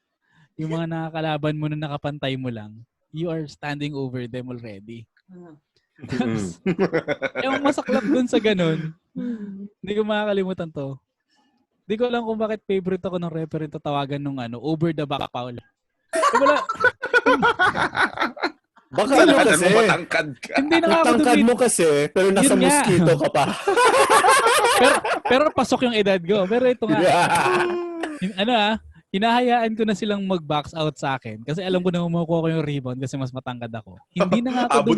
yung mga nakakalaban mo na nakapantay mo lang, you are standing over them already. Tapos, yung masaklap dun sa ganun, hindi ko makakalimutan to. Hindi ko alam kung bakit favorite ako ng referee tawagan nung over the back foul. Wala. Baka kasi matangkad ka. Hindi na matangkad mo kasi, pero nasa mosquito ka pa. pero pasok yung edad ko. Pero ito nga, hinahayaan ko na silang mag-box out sa akin kasi alam ko na makukuha ko yung rebound kasi mas matangkad ako. Hindi na nga ako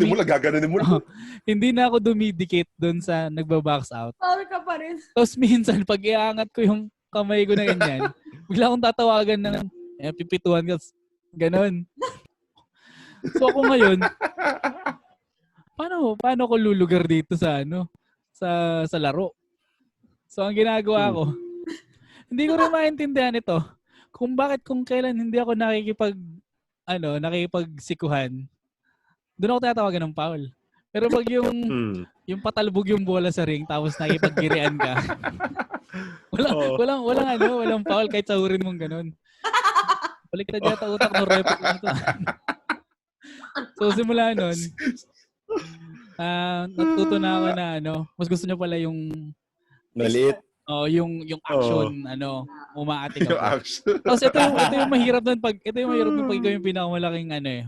hindi na ako dumidikit doon sa nagba-box out. Sorry ka pa rin. Tapos minsan, pag iangat ko yung kamay ko na ganyan, bigla akong tatawagan ng pipituan ka. Ganon. So ako ngayon, paano ko lulugar dito sa sa laro? So ang ginagawa ko, hindi ko rin maintindihan ito. Kung kailan hindi ako nakikipagsikuhan, doon ako tatawagan ng foul. Pero pag yung patalbog yung bola sa ring tapos nakikipaggirian ka, Walang foul kahit sahurin mong ganun. Balik na dyan utak no referee na to. So simula nun, natuto na ako na mas gusto niya pala yung maliit. Yung action, umaatik ako. Yung action. Tapos ito yung mahirap nun pag ikaw yung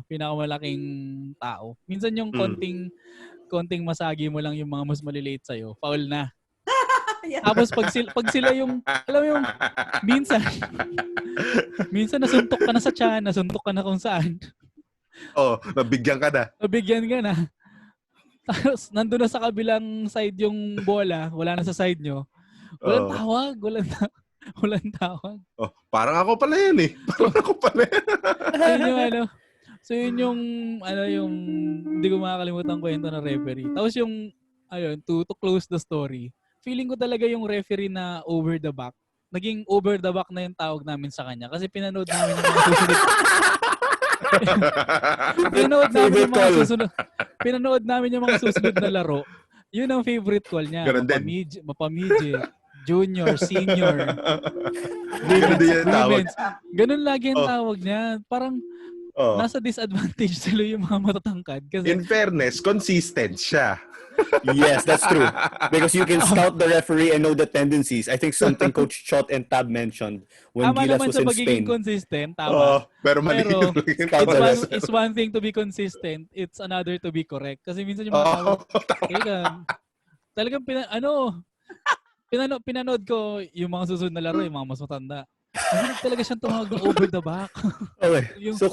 pinakamalaking tao. Minsan yung konting masagi mo lang yung mga mas maliliit sa'yo, foul na. Yeah. Tapos pag sila yung, alam mo yung, minsan nasuntok ka na sa tiyan, nasuntok ka na kung saan. Nabigyan ka na. Tapos nandun na sa kabilang side yung bola, wala na sa side nyo. Walang tawag. Parang ako pala yan eh. So yun yung hindi ko makakalimutan kwento ng referee. Tapos yung, to close the story, feeling ko talaga yung referee na over the back, naging over the back na yung tawag namin sa kanya kasi pinanood namin yung mga susunod. Pinanood namin yung mga susunod na laro. Yun ang favorite call niya. Mapamidje, junior, senior, women's. Ganun lagi ang tawag niya. Parang nasa disadvantage sila yung mga matatangkad. Kasi, in fairness, consistent siya. Yes, that's true. Because you can scout the referee and know the tendencies. I think something Coach Chot and Tab mentioned when Gilas was in Spain. Tama naman sa pagiging consistent, tama. Pero it's one thing to be consistent, it's another to be correct. Kasi minsan yung mga talagang pinanood ko yung mga susunod na laro, yung mga mas matanda. Kasi talaga siyang tumawag ng over the back. Okay. So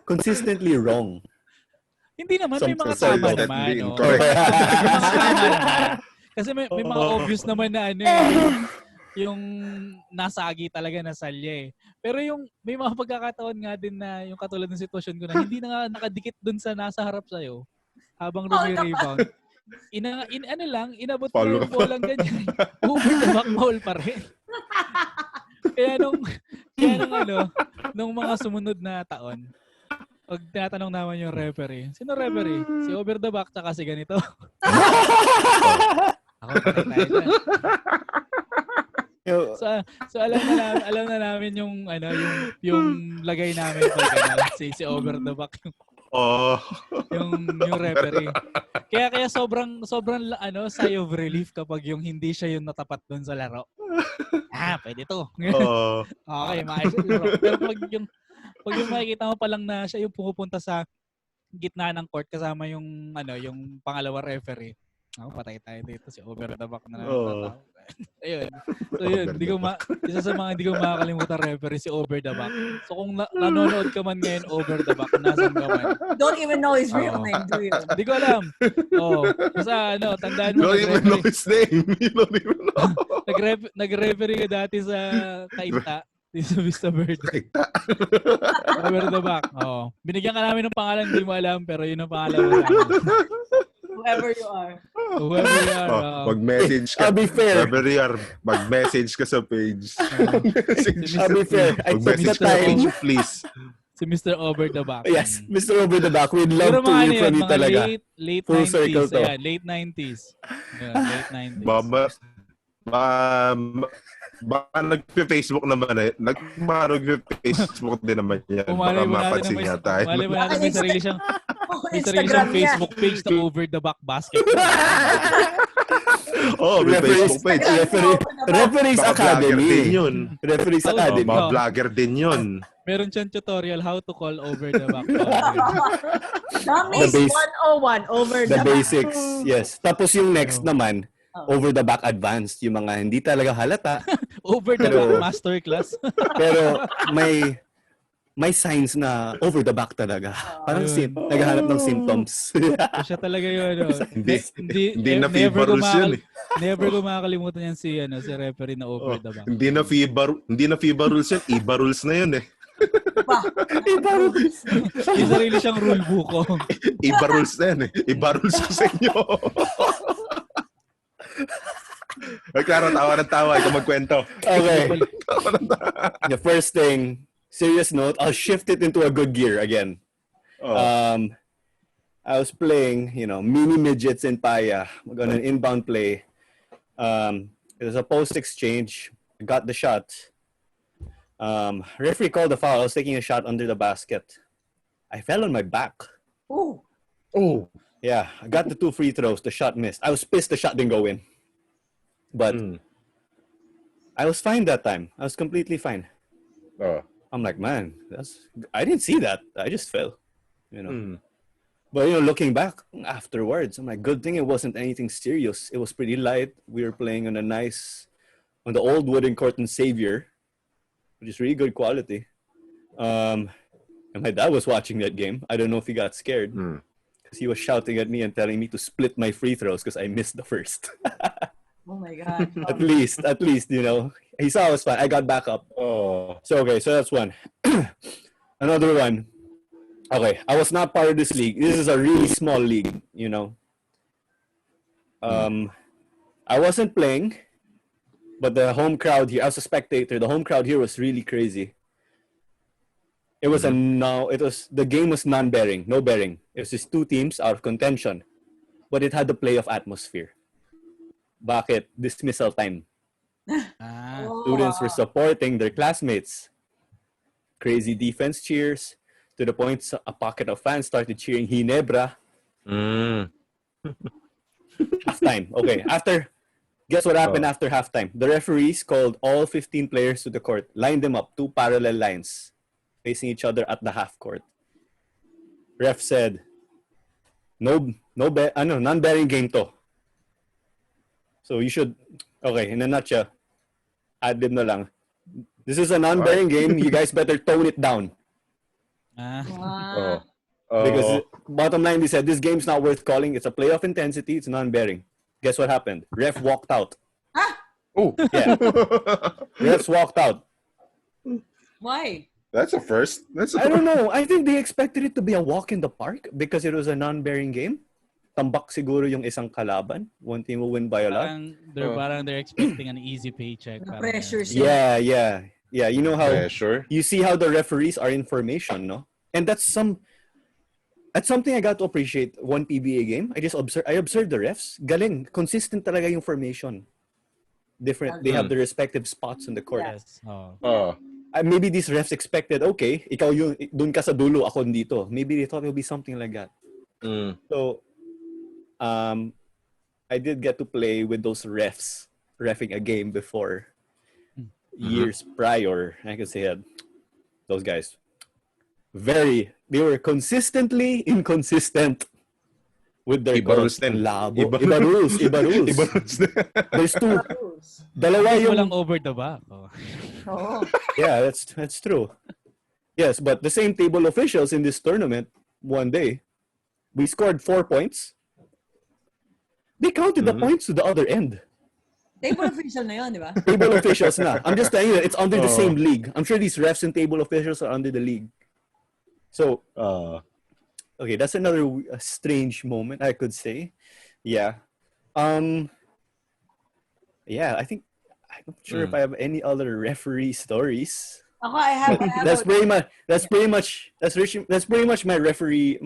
consistently wrong. Hindi naman, may mga tama naman. Kasi may mga obvious naman na yung nasagi talaga na salya eh. Pero yung may mga pagkakataon nga din na yung katulad ng sitwasyon ko na hindi na nga nakadikit dun sa nasa harap sa'yo habang rebound. Inabot mo yung bolang ganyan. Over the back foul pa rin. Kaya nung mga sumunod na taon, pag tinatanong naman yung referee, sino referee? Si over the back tsaka si ganito. Ako pa rin tayo. So alam na namin yung lagay namin pag si over the back yung referee. Kaya sobrang sigh of relief kapag yung hindi siya yung natapat doon sa laro. Pwede to. Okay, maayos yung laro. Pero pag yung makikita mo pa lang na siya yung pumupunta sa gitna ng court kasama yung pangalawa referee. Patay tayo dito si over the back na natatawag. Ayun. So yun, isa sa mga hindi ko makakalimutan referee si over the back. So kung nanonood ka man ngayon over the back, nasan ka man. Don't even know his real name, do you? Hindi ko alam. Basta tandaan mo. Don't even know his name. You don't even know. Nag-referee ka dati sa Kainta. Sa Vista Verde. Over the back. Binigyan ka namin ng pangalan, hindi mo alam, pero yun ang pangalan mo namin. Whoever you are. Mag-message ka. I'll be fair. Mag-message ka sa page. I'll be fair. Mag-message ka sa page, please. Si Mr. Over the Back. Yes, Mr. Over the Back. We'd love to hear from you talaga. Late Full 90s. circle to. Yeah, late 90s. Yeah, late 90s. Baka nagpe-Facebook naman eh. Nagpe-Facebook din naman yan. Baka mapansin nga tayo. Malay mo natin may sarili siyang Facebook page na Over the Back Basketball. May Facebook page. Referees Academy. Referees Academy. Mga vlogger din yun. Meron siyang tutorial how to call over the back. Dummies 101 over the back. The basics, yes. Tapos yung next naman, over the back advanced, yung mga hindi talaga halata. Over the back masterclass. Pero may signs na over the back talaga. Parang naghahanap ng symptoms. So siya talaga yun. Hindi na FIBA rules yun eh. Never ko makakalimutan yan si referee na over the back. Hindi na FIBA rules yan. IBA rules na yun eh. IBA rules. May sarili siyang rule book. IBA rules na yan eh. IBA rules ko sa inyo. Claro, tawa ng tawa. Ikaw magkwento. Okay. The first thing, serious note, I'll shift it into a good gear again. I was playing, mini midgets in Paya. On an inbound play. It was a post exchange. I got the shot. Referee called the foul. I was taking a shot under the basket. I fell on my back. Oh. Yeah, I got the 2 free throws. The shot missed. I was pissed the shot didn't go in. But I was fine that time. I was completely fine. I'm like, man, I didn't see that. I just fell, you know. But, you know, looking back afterwards, I'm like, good thing it wasn't anything serious. It was pretty light. We were playing on on the old wooden court in Xavier, which is really good quality. And my dad was watching that game. I don't know if he got scared because he was shouting at me and telling me to split my free throws because I missed the first. Oh my God. At least, you know, he saw I was fine. I got back up. So that's one. Another one. Okay, I was not part of this league. This is a really small league, you know. I wasn't playing, but the home crowd here, I was a spectator. The home crowd here was really crazy. It was the game was non-bearing, no bearing. It was just 2 teams out of contention, but it had the playoff atmosphere. Bakit? Dismissal time. Students were supporting their classmates. Crazy defense cheers. To the point a pocket of fans started cheering Ginebra. Halftime. Okay. Guess what happened after halftime? The referees called all 15 players to the court, lined them up 2 parallel lines, facing each other at the half court. Ref said, non-bearing game to. So you should, okay, in a nutshell, ad-lib na lang. This is a non-bearing game. You guys better tone it down. Because bottom line, they said this game's not worth calling. It's a playoff intensity. It's non-bearing. Guess what happened? Ref walked out. Yeah. Refs walked out. Why? That's a first. I don't know. I think they expected it to be a walk in the park because it was a non-bearing game. Tambak siguro yung isang kalaban. One team will win by a lot. They're expecting an easy paycheck. Pressure. Yeah. You know how you see how the referees are in formation, no? And that's something I got to appreciate one PBA game. I observed the refs. Galing, consistent talaga yung formation. Different. They have the respective spots in the court. Yes. Maybe these refs expected, okay, ikaw yung dun ka sa dulo, ako dito. Maybe they thought it would be something like that. So, I did get to play with those refs, reffing a game before. Years prior, I can say that those guys, they were consistently inconsistent with their calls. Iba rules. There's 2. Dalawa yung walang over the back. Yeah, that's true. Yes, but the same table officials in this tournament, one day, we scored 4 points. They counted the points to the other end. Table official na yun, di ba? Table officials na. I'm just telling you, it's under the same league. I'm sure these refs and table officials are under the league. So, okay, that's another strange moment, I could say. Yeah. Yeah, I'm not sure if I have any other referee stories. Ako, I have. That's pretty much my referee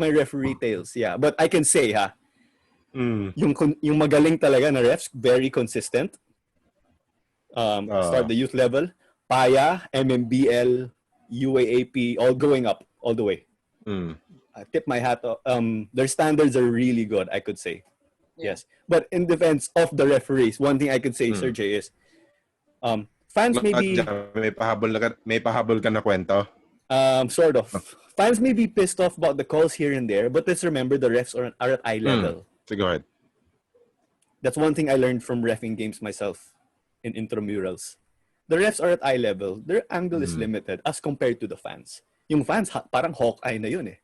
tales. Yeah, but I can say yung magaling talaga na refs, very consistent. Start the youth level, Paya, MMBL, UAAP, all going up all the way. I tip my hat off. Their standards are really good, I could say. Yes. But in defense of the referees, one thing I could say, Sir Jay, is fans may be... May pahabol ka na kwento? Sort of. Fans may be pissed off about the calls here and there, but let's remember the refs are at eye level. So go ahead. That's one thing I learned from reffing games myself in intramurals. The refs are at eye level. Their angle is limited as compared to the fans. Yung fans, parang Hawkeye na yun eh.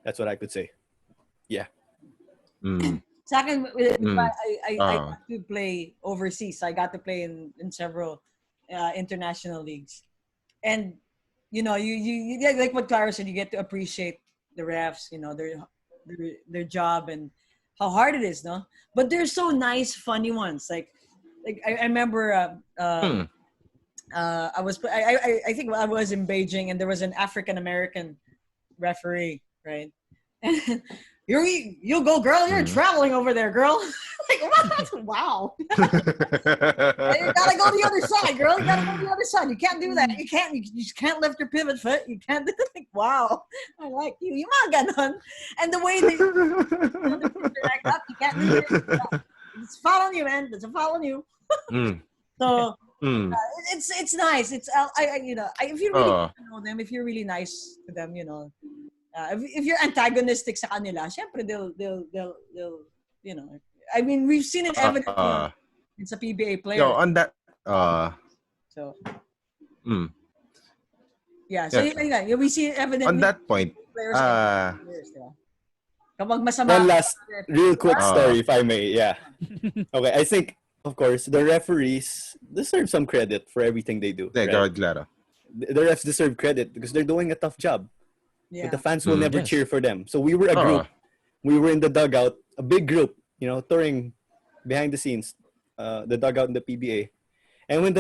That's what I could say. Yeah. Sa akin, I got to play overseas. I got to play in several international leagues. And, you know, you like what Claro said, you get to appreciate the refs, you know, their job and how hard it is, no? But they're so nice, funny ones. Like I remember I think I was in Beijing and there was an African American referee, right? And you go, girl. You're traveling over there, girl. Like, wow. You gotta go the other side, girl. You gotta go the other side. You can't do that. You just can't lift your pivot foot. You can't do it. Like, wow, I like you. Yung mga ganon. And the way they like that, you can't do it. It's following you, man. It's following you. So it's nice. It's if you really know them, if you're really nice to them, if you're antagonistic sa kanila, syempre they'll I mean, we've seen it evidently in sa PBA players. On that we see it evidently on that point. Players kapag masama. One last real quick story, if I may. Yeah. Okay, I think, of course, the referees deserve some credit for everything they do. Right? Claro. The refs deserve credit because they're doing a tough job. Yeah. But the fans will never cheer for them. So we were a group. We were in the dugout, a big group, touring behind the scenes, the dugout in the PBA. And when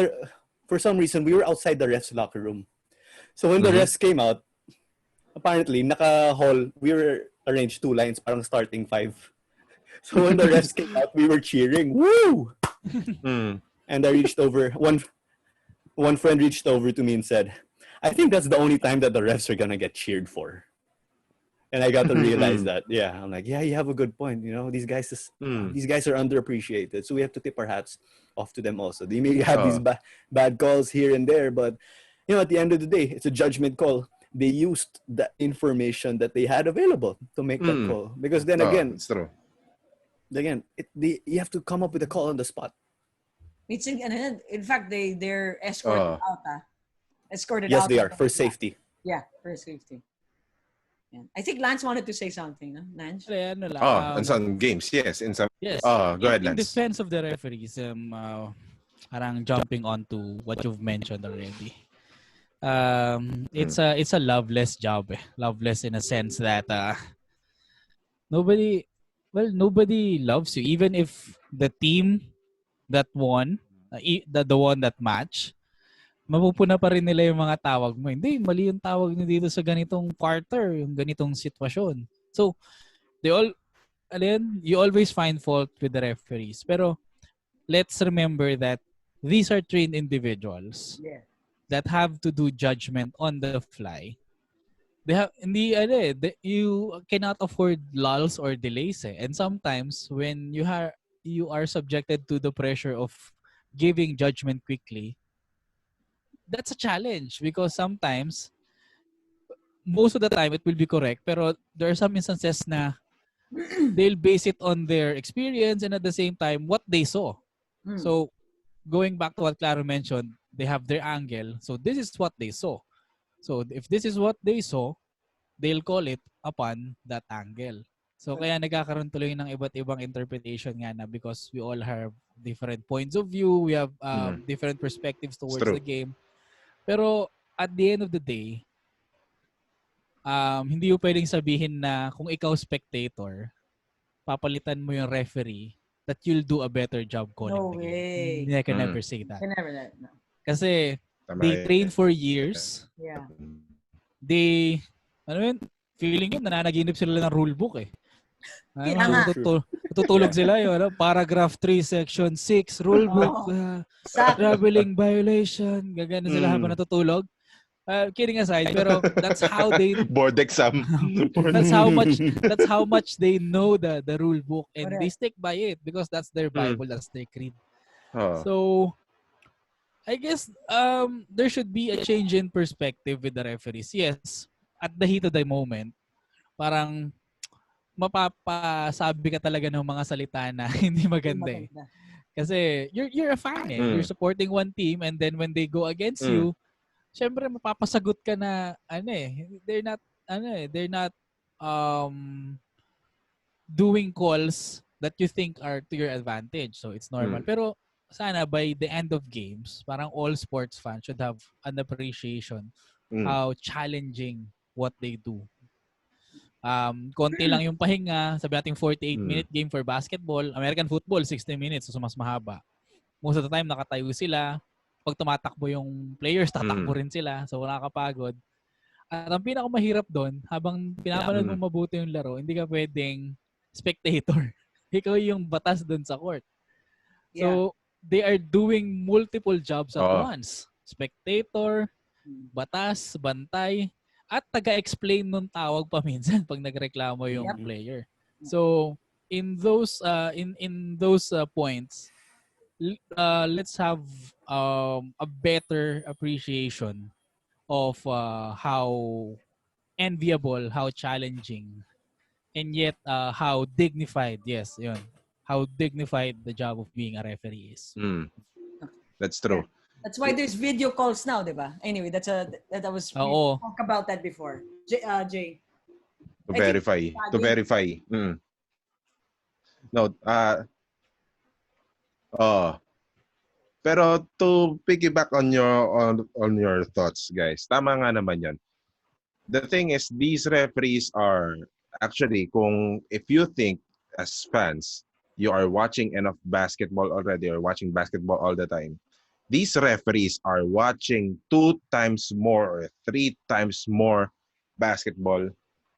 for some reason, we were outside the refs' locker room. So when the refs came out, apparently, naka-hall, we were arranged 2 lines, parang starting 5. So when the refs came out, we were cheering. Woo! And I reached over, one friend reached over to me and said, I think that's the only time that the refs are going to get cheered for. And I got to realize that. Yeah, I'm like, yeah, you have a good point. These guys are underappreciated. So we have to tip our hats off to them also. They may have these bad calls here and there, but at the end of the day, it's a judgment call. They used the information that they had available to make that call. Because then again, it's true. Again, you have to come up with a call on the spot. In fact, they're escorted out. Escorted yes, out. Yes, they are for safety. Yeah, for safety. Yeah. I think Lance wanted to say something, no? Lance? In some games, yes. In some. Yes. Go ahead, Lance. In defense of the referees, parang jumping onto what you've mentioned already. It's a loveless job. Loveless in a sense that nobody loves you, even if the team that won, the one that match, mapupuna pa rin nila yung mga tawag mo. Hindi, mali yung tawag nyo dito sa ganitong quarter, yung ganitong sitwasyon. So, you always find fault with the referees. Pero, let's remember that these are trained individuals that have to do judgment on the fly. You cannot afford lulls or delays. And sometimes, when you are subjected to the pressure of giving judgment quickly, that's a challenge because sometimes, most of the time, it will be correct. Pero there are some instances na they'll base it on their experience and at the same time, what they saw. So, going back to what Claro mentioned, they have their angle. So, this is what they saw. So, if this is what they saw, they'll call it upon that angle. So, kaya nagkakaroon tuloy ng iba't ibang interpretation nga na because we all have different points of view. We have different perspectives towards the game. Pero at the end of the day, hindi mo pwedeng sabihin na kung ikaw spectator, papalitan mo yung referee, that you'll do a better job calling the game. I can never say that. Can never no. Kasi they train for years. Yeah. They, feeling yun, nananaginip sila ng rule book eh. Tutulog sila yung paragraph 3, section 6, rule book, traveling violation, gagana sila habang natutulog. Kidding aside, pero that's how they board exam. that's how much they know the rule book and they stick by it because that's their Bible, that's their creed. So I guess there should be a change in perspective with the referees. Yes, at the heat of the moment, parang mapapasabi ka talaga ng mga salita na hindi maganda eh. Kasi you're a fan eh. You're supporting one team and then when they go against you, syempre mapapasagot ka na they're not doing calls that you think are to your advantage. So it's normal. Pero sana by the end of games, parang all sports fans should have an appreciation how challenging what they do. Konti lang yung pahinga, sabi natin 48-minute game for basketball. American football, 60 minutes, so mas mahaba. Most of the time, nakatayo sila. Pag tumatakbo yung players, tatakbo rin sila. So, wala kapagod. At ang pinakamahirap doon, habang pinapanood mo mabuti yung laro, hindi ka pwedeng spectator. Ikaw yung batas dun sa court. So, they are doing multiple jobs at once. Spectator, batas, bantay, at taga-explain nung tawag pa minsan pag nagreklamo yung player. So, in those points, let's have a better appreciation of how enviable, how challenging, and yet how dignified, how dignified the job of being a referee is. That's true. That's why there's video calls now, diba? Anyway, that was we talked about that before. Jay. To verify. No, pero to piggyback on your thoughts, guys. Tama nga naman 'yon. The thing is, these referees are actually, if you think as fans, you are watching enough basketball already or watching basketball all the time, these referees are watching 2 times more or 3 times more basketball.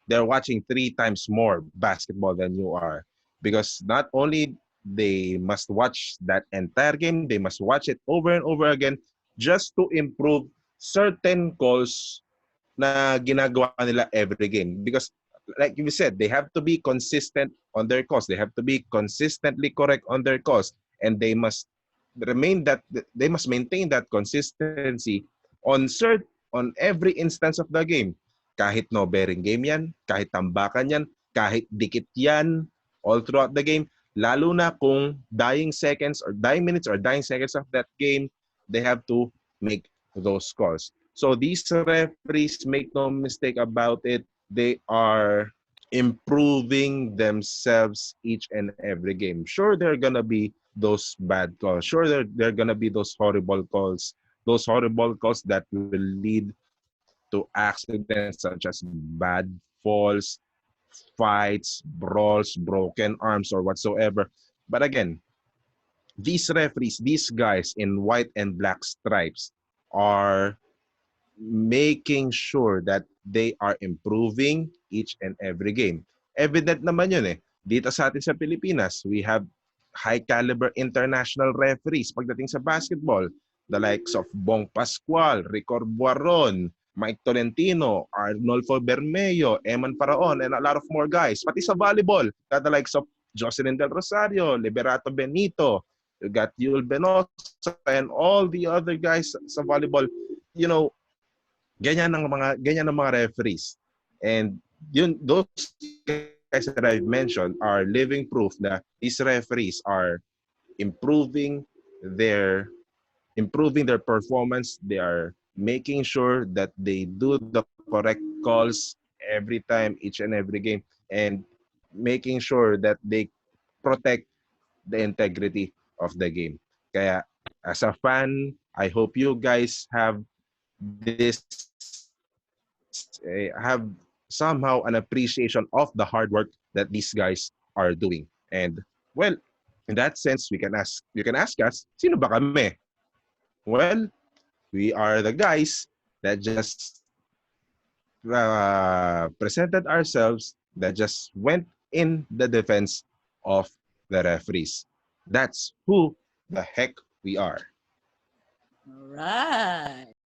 They're watching 3 times more basketball than you are. Because not only they must watch that entire game, they must watch it over and over again just to improve certain calls na ginagawa nila every game. Because like you said, they have to be consistent on their calls. They have to be consistently correct on their calls. And they must maintain that consistency on every instance of the game. Kahit no-bearing game yan, kahit tambakan yan, kahit dikit yan, all throughout the game, lalo na kung dying minutes or dying seconds of that game, they have to make those calls. So these referees, make no mistake about it, they are improving themselves each and every game. Sure, there are gonna be those bad calls. Sure, there are gonna be those horrible calls that will lead to accidents such as bad falls, fights, brawls, broken arms, or whatsoever. But again, these referees, these guys in white and black stripes, are making sure that they are improving each and every game. Evident naman yun eh. Dito sa atin sa Pilipinas, we have high caliber international referees pagdating sa basketball. The likes of Bong Pascual, Ricor Buaron, Mike Tolentino, Arnolfo Bermeo, Eman Paraon, and a lot of more guys. Pati sa volleyball, got the likes of Jocelyn Del Rosario, Liberato Benito, you got Yul Benosa, and all the other guys sa volleyball. You know, ganyan ng mga referees. And those guys that I've mentioned are living proof that these referees are improving their performance. They are making sure that they do the correct calls every time, each and every game, and making sure that they protect the integrity of the game. Kaya as a fan, I hope you guys have have somehow an appreciation of the hard work that these guys are doing. And well, in that sense, you can ask us, sino ba kami? Well, we are the guys that just presented ourselves, that just went in the defense of the referees. That's who the heck we are. All right.